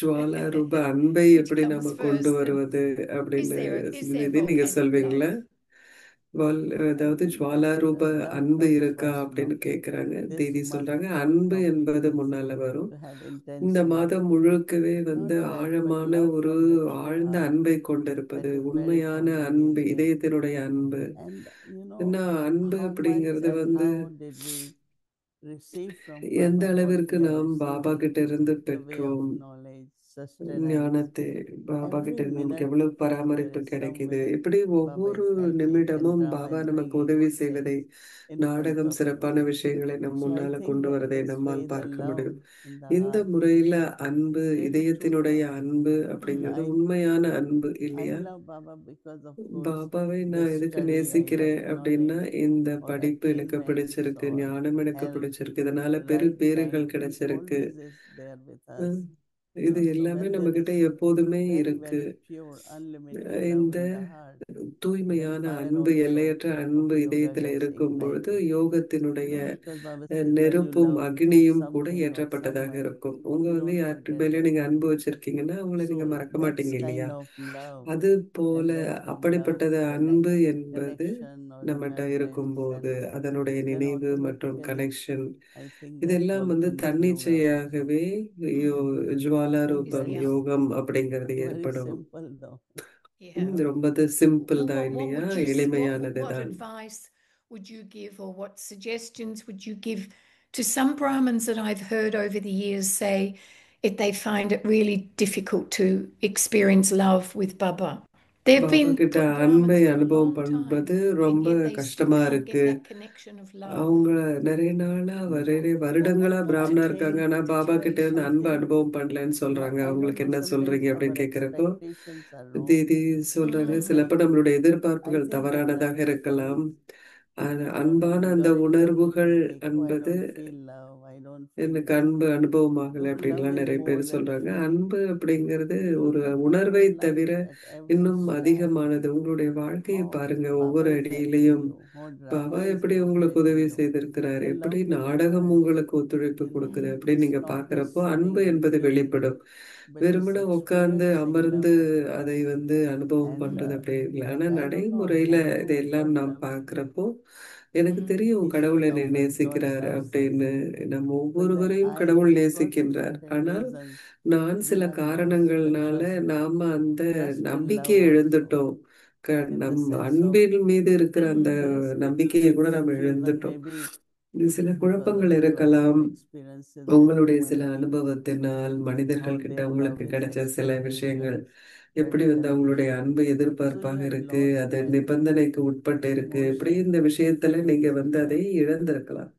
ஜுவாலாரூப அன்பை Which எப்படி comes நாம first? கொண்டு And வருவது is அப்படின்னு there நிதி நீங்க volcanic சொல்வீங்களா? love? அதாவது ஜுவாலாரூப Love அன்பு comes இருக்கா first, no? அப்படின்னு கேக்குறாங்க. This தீதி month சொல்றாங்க we அன்பு complete என்பது this முன்னால வரும். to have இந்த intention, மாதம் முழுக்கவே not வந்து love, but ஆழமான love ஒரு from the true ஆழ்ந்த heart. அன்பை That கொண்டிருப்பது, is where it உண்மையான only அன்பு, is there. இதயத்தினுடைய அன்பு. And you know ஏன்னா அன்பு how much அப்படிங்கிறது and வந்து how did we receive from எந்த Baba? What அளவிற்கு we are நாம் பாபா receiving, கிட்ட இருந்து the way of பெற்றோம், knowledge, sustenance. ஞானத்தை பாபா Every கிட்ட இருந்து நமக்கு minute எவ்வளவு there பராமரிப்பு is கிடைக்குது, somewhere எப்படி Baba ஒவ்வொரு is helping and நிமிடமும் drama பாபா is நமக்கு making உதவி good sense செய்வதை, in front நாடகம் of us. சிறப்பான விஷயங்களை நம் So I முன்னால think கொண்டு that வருவதை this way நம்மால் the பார்க்க love முடியும். in the இந்த heart முறையில அன்பு, is really true இதயத்தினுடைய love. அன்பு அப்படிங்கிறது I உண்மையான அன்பு I இல்லையா? love Baba because of course பாபாவை the நான் எதுக்கு study I love நேசிக்கிறேன் அப்படின்னா, knowledge இந்த or படிப்பு எனக்கு attainments பிடிச்சிருக்கு, or ஞானம் எனக்கு health. பிடிச்சிருக்கு, இதனால The பெரு right பேறுகள் kind கிடைச்சிருக்கு. always is there with us. அஹ் இது So எல்லாமே when நம்ம there கிட்ட is எப்போதுமே very இருக்கு. very pure unlimited love இந்த in the heart, then தூய்மையான fire அன்பு, also எல்லையற்ற of அன்பு yoga இதயத்துல gets இருக்கும் பொழுது ignited. யோகத்தினுடைய Because Baba says when you நெருப்பும் love அக்னியும் கூட something or ஏற்றப்பட்டதாக someone, இருக்கும். உங்க you வந்து don't யார்கிட்ட forget மேலயும் that. நீங்க அன்பு வச்சிருக்கீங்கன்னா அவங்களை நீங்க So மறக்க that's மாட்டீங்க இல்லையா? kind of love, அது போல and that love, அப்படிப்பட்டது the அன்பு என்பது connection or நம்மகிட்ட remembrance, இருக்கும்போது and அதனுடைய then நினைவு மற்றும் automatically connection, I think that இதெல்லாம் வந்து volcanic yoga also தன்னிச்சையாகவே Jwala Is ரூபம் there? யோகம் அப்படிங்கிறது very ஏற்படும். simple though. Yeah. ரொம்ப சிம்பிள் Well, தான் what இல்லையா? would you what எளிமையானது தான். advice would you give, or what suggestions would you give to some Brahmins that I've heard over the years say if they find it really difficult to experience love with Baba? They've Baba been கிட்ட Brahmins அன்பை for a அனுபவம் long time, பண்றது and ரொம்ப yet they still கஷ்டமா can't get இருக்கு. that connection of love. அவங்க நிறைய நாளா நிறைய வருடங்களா What பிராமணா to இருக்காங்க, change ஆனா the பாபா கிட்ட இருந்து situation? அன்பு Something, அனுபவம் பண்ணலன்னு சொல்றாங்க. I don't அவங்களுக்கு know, என்ன sometimes சொல்றீங்க our அப்படின்னு கேக்குறப்போ expectations are wrong. தீதி சொல்றாங்க, சிலப்ப நம்மளுடைய I எதிர்பார்ப்புகள் think that தவறானதாக love இருக்கலாம். for அன்பான அந்த majority of உணர்வுகள் people think, oh, I என்பது don't feel love, I don't feel எனக்கு love. அன்பு அனுபவமாகலை No, love அப்படின்லாம் is நிறைய more பேர் than சொல்றாங்க. feeling. அன்பு அப்படிங்கிறது ஒரு Look at உணர்வை your தவிர life, at every இன்னும் step, அதிகமானது. உங்களுடைய வாழ்க்கையை how பாருங்க, Baba ஒவ்வொரு is helping அடியிலையும் you, how Baba drama is எப்படி உங்களுக்கு உதவி motivating you. செய்திருக்கிறார், The எப்படி love will நாடகம் emerge. உங்களுக்கு ஒத்துழைப்பு கொடுக்குது அப்படின்னு It's நீங்க not just பாக்குறப்போ sitting அன்பு and என்பது feeling, வெளிப்படும். but it's வெறுமனே உட்கார்ந்து experiencing அமர்ந்து love. அதை வந்து அனுபவம் And பண்றது அப்படி இல்லை. like ஆனா I don't know நடைமுறையில about you, இதையெல்லாம் but நாம் பார்க்கிறப்போ எனக்கு தெரியும் it's கடவுள் no என்னை doubt that God நேசிக்கிறார் loves us. அப்படின்னு. நம்ம But then ஒவ்வொருவரையும் I, கடவுள் because of நேசிக்கின்றார். certain ஆனால் reasons, நான் we சில have lost the காரணங்கள்னால trust, நாம அந்த trust in love நம்பிக்கையை also, இழந்துட்டோம். in the நம் sense of அன்பின் மீது இருக்கிற அந்த there's நம்பிக்கையை கூட நம்ம confusion, இழந்துட்டோம். maybe இது சில because of குழப்பங்கள் your இருக்கலாம். experiences with உங்களுடைய சில human beings, அனுபவத்தினால் how மனிதர்கள் கிட்ட their love உங்களுக்கு is கிடைச்ச சில விஷயங்கள், expectation, எப்படி வந்து condition. அவங்களுடைய அன்பு So you எதிர்பார்ப்பாக have இருக்கு, lost அது that நிபந்தனைக்கு உட்பட்டு இருக்கு, இப்படி emotion இந்த விஷயத்துல with நீங்க வந்து அதை love. இழந்திருக்கலாம்.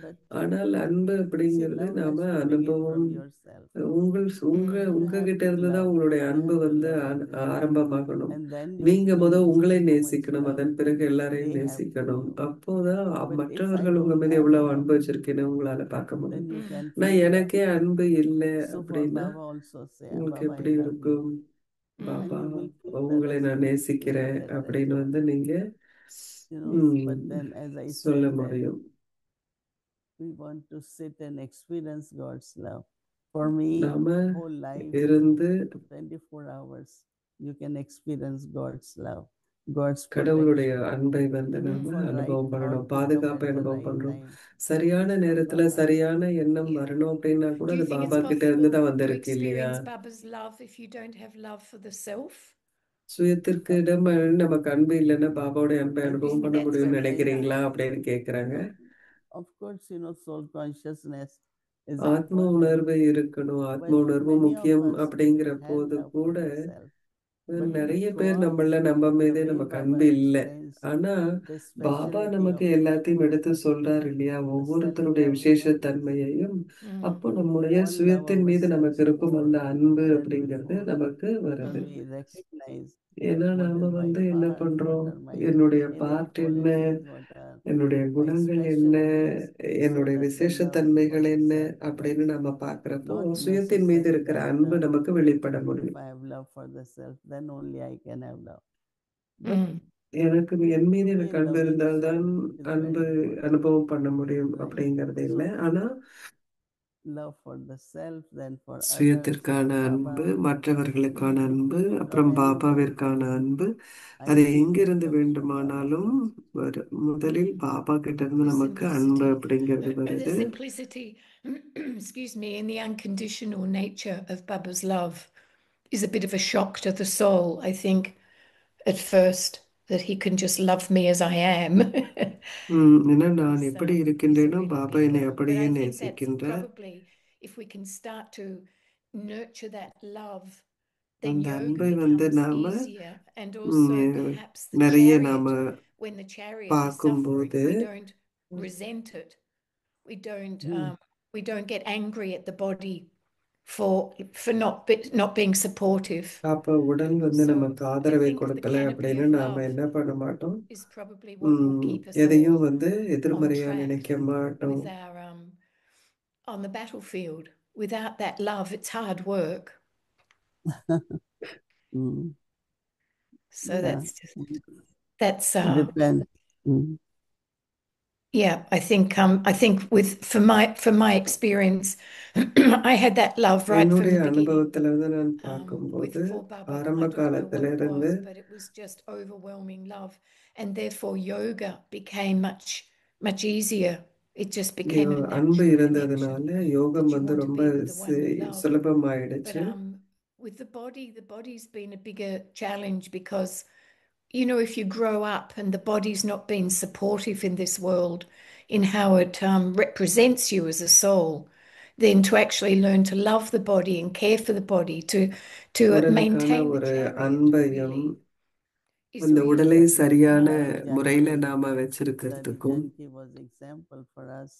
But ஆனால் அன்பு see, அப்படிங்கிறது love நாம has to begin அனுபவம், from yourself. உங்க You have உங்ககிட்ட to இருந்துதான் love. உங்களுடைய You அன்பு have to வந்து love everyone. ஆரம்பமாகணும். And then you நீங்க feel உங்களை how much நேசிக்கணும், love அதன் பிறகு they எல்லாரையும் have for நேசிக்கணும். you. அப்போதான் But if I மற்றவர்கள் உங்க don't மீது have எவ்வளவு love, அன்பு வச்சிருக்கேன்னு உங்களால பார்க்க then முடியும். you can நான் feel love. எனக்கே அன்பு இல்லை So for அப்படின்னா Baba also say, உங்களுக்கு Baba, I எப்படி love you. இருக்கும்? And Baba you will feel the உங்களை நான் response நேசிக்கிறேன் immediately. அப்படின்னு வந்து நீங்க But then as I சொல்ல said that முடியும். we want to sit and experience God's love. For me, நாம whole life, இருந்து 24 hours, you can experience God's love, God's கடவுளுடைய protection. அன்பை வந்து Look நாம for right அனுபவம் thought பண்ணணும், to come பாதுகாப்பை at the அனுபவம் right பண்றோம். time. சரியான It's from நேரத்துல Baba. சரியான எண்ணம் Yeah. வரணும் அப்படின்னா கூட Do you அது think it's பாபா கிட்ட இருந்து possible தான் to வந்திருக்கு இல்லையா? experience Baba's love if you don't have love for the self? சுயத்திற்கு இடம் நமக்கு அன்பு இல்லைன்னா பாபாவுடைய அன்பை I அனுபவம் think பண்ண that's முடியும்னு what they நினைக்கிறீங்களா have. அப்படின்னு கேக்குறாங்க. Of course, soul consciousness is ஆத்ம important. உணர்வு இருக்கணும், ஆத்ம But உணர்வு many of முக்கியம் us அப்படிங்கிற have போது love for கூட the self. But நிறைய பேர் God, நம்ம the மீது way நமக்கு Baba அன்பு இல்லை. explains ஆனா the பாபா speciality நமக்கு of எல்லாத்தையும் எடுத்து சொல்றாரு இல்லையா, the ஒவ்வொருத்தருடைய self-love, விசேஷத்தன்மையையும். Mm. அப்போ நம்முடைய one love சுயத்தின் மீது நமக்கு ourselves இருக்கும் more அந்த அன்பு than அப்படிங்கிறது before, நமக்கு because வருது. we recognize ஏன்னா what நாம is my என்ன part, what பண்றோம், are my என்னுடைய innate பார்ட் என்ன, qualities, what are என்னுடைய my குணங்கள் என்ன, specialties, so என்னுடைய that the love விசேஷத்தன்மைகள் becomes என்ன self-love. அப்படின்னு நம்ம பார்க்கிறப்போ Not சுயத்தின் மீது necessary இருக்கிற that அன்பு நமக்கு வெளிப்பட if முடியும். I have love for the self, then only I can have love. But Mm. எனக்கு என் மீது to be எனக்கு அன்பு loving இருந்தால்தான் soul is அன்பு very important, அனுபவம் பண்ண முடியும் right? அப்படிங்கிறது இல்லை. So ஆனா love for the self, then for others, சுயத்திற்கான for அன்பு, Baba. மற்றவர்களுக்கான அன்பு, Not அப்புறம் anyone. பாபாவிற்கான அன்பு, I அது think it எங்கிருந்து comes from Baba வேண்டுமானாலும் first. வரும். முதலில் பாபா கிட்ட இருந்து The நமக்கு அன்பு simplicity, அப்படிங்கிறது the வருது. simplicity, excuse me, and the unconditional nature of Baba's love is a bit of a shock to the soul, I think, at first, that he can just love me as I am. ஏன்னா நான் It's, எப்படி it's a இருக்கின்றேனோ bit, Baba bit, என்னை but அப்படியே I think that's நேசிக்கின்றார். probably, if we can start to nurture that love, then அந்த yoga அன்பை வந்து becomes நாம easier. And also perhaps the நிறைய நாம chariot, when the chariot is suffering, பார்க்கும்போது we don't resent it. We don't get angry at the body for not being supportive. அப்ப உடல் வந்து So நமக்கு I ஆதரவை think the கொடுக்கல canopy அப்படின்னு of நாம love என்ன பண்ண மாட்டோம், is probably what will keep us all எதையும் வந்து on எதிர்மறையா track நினைக்க மாட்டோம். with our on the battlefield. Without that love, it's hard work. So Yeah. that's It depends. yeah, I think with from my experience, I had that love right from என்னுடைய the beginning. அனுபவத்துல இருந்து நான் With பார்க்கும்போது for Baba, ஆரம்ப I don't know காலத்துல what it இருந்து was, but it was just overwhelming love, and therefore yoga became much easier. It just became a அன்பு natural இருந்ததுனால connection யோகம் that you வந்து want to ரொம்ப be with the one you love. But சுலபமாயிடுச்சு. with the body's been a bigger challenge because, you know, if you grow up and the body's not been supportive in this world in how it represents you as a soul, then to actually learn to love the body and care for the body, to உடலுக்கான maintain the ஒரு chariot அன்பையும் is அந்த உடலை really சரியான Janki, முறையில நாம that வச்சிருக்கிறதுக்கும் Janki was example for us.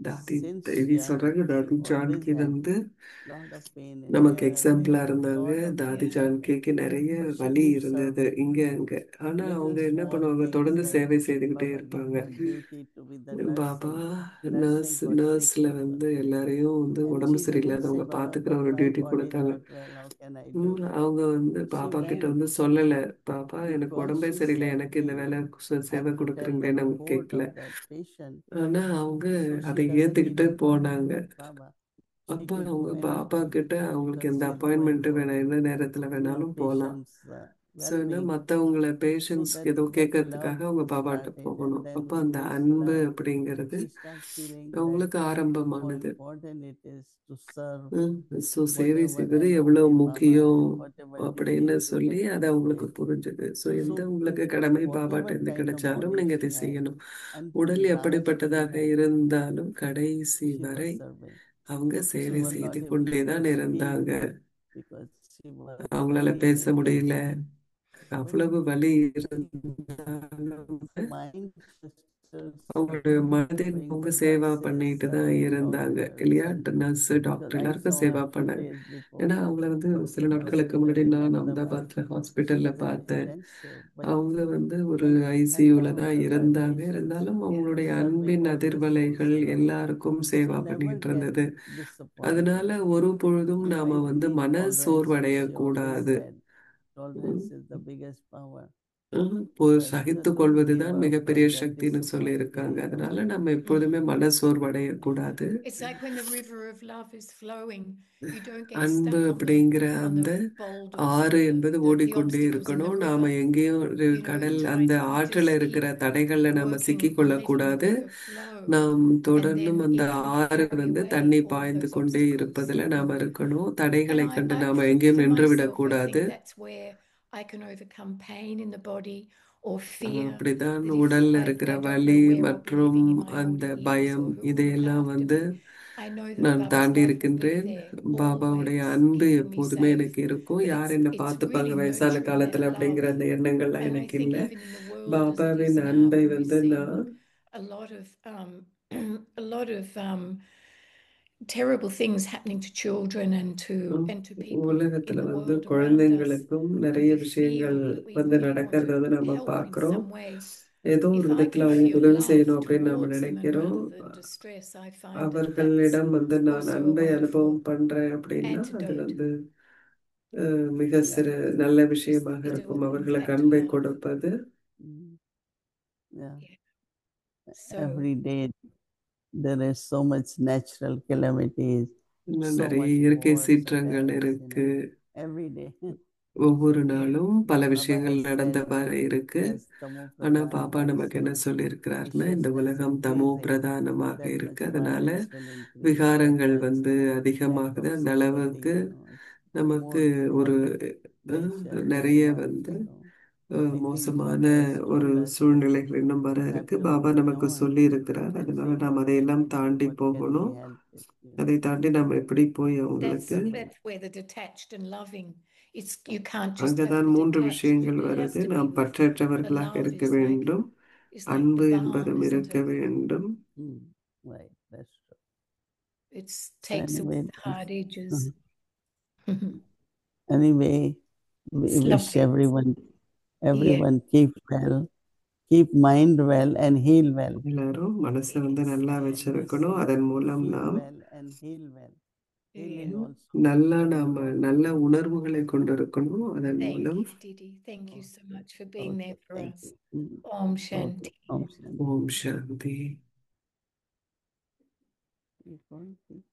தாதி Since தேவி young, சொல்றாங்க, தாதி she always ஜான்கி had வந்து lot of pain in நமக்கு her, எக்ஸாம்பிளா இருந்தாங்க. lot of தாதி pain. ஜான்கிக்கு நிறைய But she வலி keeps இருந்தது serving. இங்க அங்க. ஆனா Little அவங்க என்ன small பண்ணுவாங்க, things தொடர்ந்து that சேவை செய்துகிட்டே Baba gave இருப்பாங்க. her duty to be the Baba nursing for sick நர்ஸ்ல people. வந்து எல்லாரையும் வந்து And உடம்பு she didn't சரியில்லாதவங்க say, பாத்துக்கிற but ஒரு my டியூட்டி body is கொடுத்தாங்க. not well, how can I do? அவங்க வந்து She பாப்பா கிட்ட went வந்து சொல்லல, பாப்பா எனக்கு because உடம்பே she சரியில்லை, said, எனக்கு இந்த வேலை I சேவை have to tell the கொடுக்குறீங்களேன்னு அவங்க report கேட்கல. of that patient. ஆனா அவங்க So she அதை doesn't ஏத்துக்கிட்டு even போனாங்க. contact Baba. She அப்போ could அவங்க go பாப்பா anytime கிட்ட அவங்களுக்கு because எந்த she's going அப்பாயின்மெண்ட் for, வேணாம், எந்த நேரத்துல வேணாலும் போகலாம். patients' ஸோ என்ன well-being. மற்றவங்கள So பேஷண்ட்ஸ்க்கு ஏதோ that love கேட்கறதுக்காக அவங்க பாபாட்ட started, and போகணும். then அப்போ அந்த slowly, அன்பு அப்படிங்கிறது she started feeling that அவங்களுக்கு how ஆரம்பமானது. important it is to serve so சேவை whatever செய்வது and எவ்வளவு obey Baba முக்கியம் and whatever அப்படின்னு duties they சொல்லி get அது from அவங்களுக்கு him. புரிஞ்சுது. ஸோ எந்த So உங்களுக்கு கடமை பாபாட்ட whatever இருந்து kind of கிடைச்சாலும் body நீங்க she அதை had, செய்யணும். until உடல் last எப்படிப்பட்டதாக breath, இருந்தாலும் கடைசி she was வரை serving. அவங்க She சேவை was செய்து not able கொண்டே தான் to இருந்தாங்க. speak because she was அவங்களால feeling பேச intense. முடியல, But அவ்வளவு வலி she இருந்தாலும் mind gestures அவங்களுடைய மனதில் doing அவங்க the சேவா nurses பண்ணிட்டு தான் and இருந்தாங்க doctors, இல்லையா. and nurse, because doctor I எல்லாருக்கும் saw சேவா her few பண்ணாங்க. days before ஏன்னா அவங்கள வந்து சில in நாட்களுக்கு hospital முன்னாடி in நான் Ahmedabad. அகமதாபாத்ல She ஹாஸ்பிட்டல்ல was in பார்த்தேன். intensive, but அவங்க வந்து ஒரு that ஐசியூல love தான் for her இருந்தாங்க. patients இருந்தாலும் kept her அவங்களுடைய serving அன்பின் all the அதிர்வலைகள் souls. எல்லாருக்கும் She சேவா never பண்ணிட்டு get இருந்தது. disappointed. அதனால ஒரு பொழுதும் நாம I வந்து think மன tolerance, she சோர்வடைய always கூடாது. said, tolerance is the biggest power. சகித்து Doesn't கொள்வதுதான் give up மிகப்பெரிய or get சக்தின்னு சொல்லியிருக்காங்க. disappointed அதனால or நம்ம எப்போதுமே மன சோர்வடைய கூடாது. It's like when the river of love is flowing, you don't get அன்பு stuck அப்படிங்கிற on அந்த the boulders ஆறு or என்பது the ஓடிக்கொண்டே obstacles in the இருக்கணும். river. நாம எங்கேயும் You know, கடல் trying அந்த to ஆற்றுல just இருக்கிற keep தடைகள்ல நாம working சிக்கிக் on letting the கொள்ளக்கூடாது. river flow, நாம் and then தொடர்ந்தும் அந்த it can ஆறு carry வந்து away தண்ணி all பாய்ந்து those கொண்டே obstacles. இருப்பதுல நாம இருக்கணும். And தடைகளை கண்டு I நாம for எங்கேயும் நின்று myself, I விடக்கூடாது. think that's where I can overcome pain in the body or fear அப்படிதான் that if உடல்ல I இருக்கிற don't know வலி where I'll be மற்றும் living in my அந்த older years பயம் or who will look இதையெல்லாம் after வந்து me, I know that நான் Baba's தாண்டி love will be இருக்கின்றேன். there பாபாவுடைய always அன்பு keeping me எப்போதுமே safe. எனக்கு இருக்கும். But யார் என்னை it's பார்த்துப்பாங்க really வயசான nurturing that காலத்துல அப்படிங்கிற love. அந்த எண்ணங்கள்லாம் And I எனக்கு think இல்லை. even in the world as it is பாபாவின் now, அன்பை we've வந்து seen நான் a lot of terrible things happening to children and to people in உலகத்துல the வந்து world around us. குழந்தைங்களுக்கும் And நிறைய we விஷயங்கள் feel that we வந்து want நடக்கிறத வந்து to நம்ம help in பார்க்கிறோம். some way. ஏதோ ஒரு If I விதத்துல can அவங்களுக்கு feel உதவி love செய்யணும் அப்படின்னு நாம towards them and நினைக்கிறோம். rather than distress, I find that that's அவர்களிடம் வந்து நான் also a அன்பை wonderful அனுபவம் பண்றேன் அப்படின்னா அது antidote. வந்து மிக நல்ல விஷயமாக Bit of இருக்கும். an அவர்களுக்கு impact அன்பை love. கொடுப்பது. Yeah. Yeah. So Every day there is so much natural calamities, இன்னும் so நிறைய much இயற்கை wars, சீற்றங்கள் attacks, இருக்கு. every day. ஒவ்வொரு So நாளும் பல Baba விஷயங்கள் has நடந்த said, மாதிரி இருக்கு. as Tamo ஆனா Pradhan பாபா நமக்கு என்ன also, சொல்லியிருக்கிறாருன்னா, இந்த viciousness உலகம் தமோ increasing, பிரதானமாக that இருக்கு. much அதனால violence will increase, that விகாரங்கள் much வந்து lack அதிகமாகுது. of அந்த sympathy, அளவுக்கு நமக்கு more ஒரு tension, நிறைய more love, வந்து I think மோசமான Baba has ஒரு told us that சூழ்நிலைகள் இன்னும் வர we have இருக்கு. to பாபா move நமக்கு beyond சொல்லி இருக்கிறார். and அதனால say, நாம் அதையெல்லாம் தாண்டி what can போகணும். we help you? அதை தாண்டி நம்ம எப்படி போய் that's அவங்களுக்கு where the detached and loving. It's you can't just have அங்கதான் the 3 detached, விஷயங்கள் but it has வருது. to be நாம் with the பற்றற்றவர்களாக love இருக்க is like வேண்டும். the அன்பு balm, என்பதும் isn't இருக்க it? வேண்டும். Right, that's true. It takes away Anyway, the hard edges. anyway, we It's wish lovely. everyone keep well, keep mind well and heal well. எல்லாரும் மனசை வந்து நல்லா வச்சிருக்கணும். அதன் மூலம் Keep நாம் well and heal well. Healing also. நல்லா That's நாம the word. நல்ல உணர்வுகளை கொண்டிருக்கணும். அதன் Thank மூலம் you, Didi. Thank you so much for being there for Thank us. you. Om Okay. Shanti. Om Shanti. Om Shanti. Keep going, please.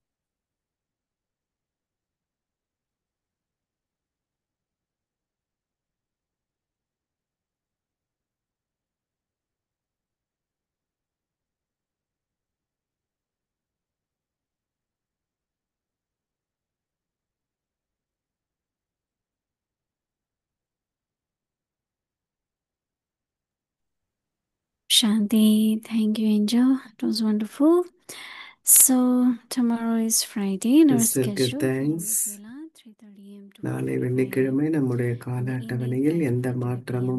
Shanti, thank you, Angel. It was wonderful. So tomorrow is Friday in our கிறிஸ்டருக்கு schedule. Thanks. 3:30 AM to நாளை 4:45 AM வெள்ளிக்கிழமை நம்முடைய கால in the evening அட்டவணையில் எந்த 10:30 மாற்றமும்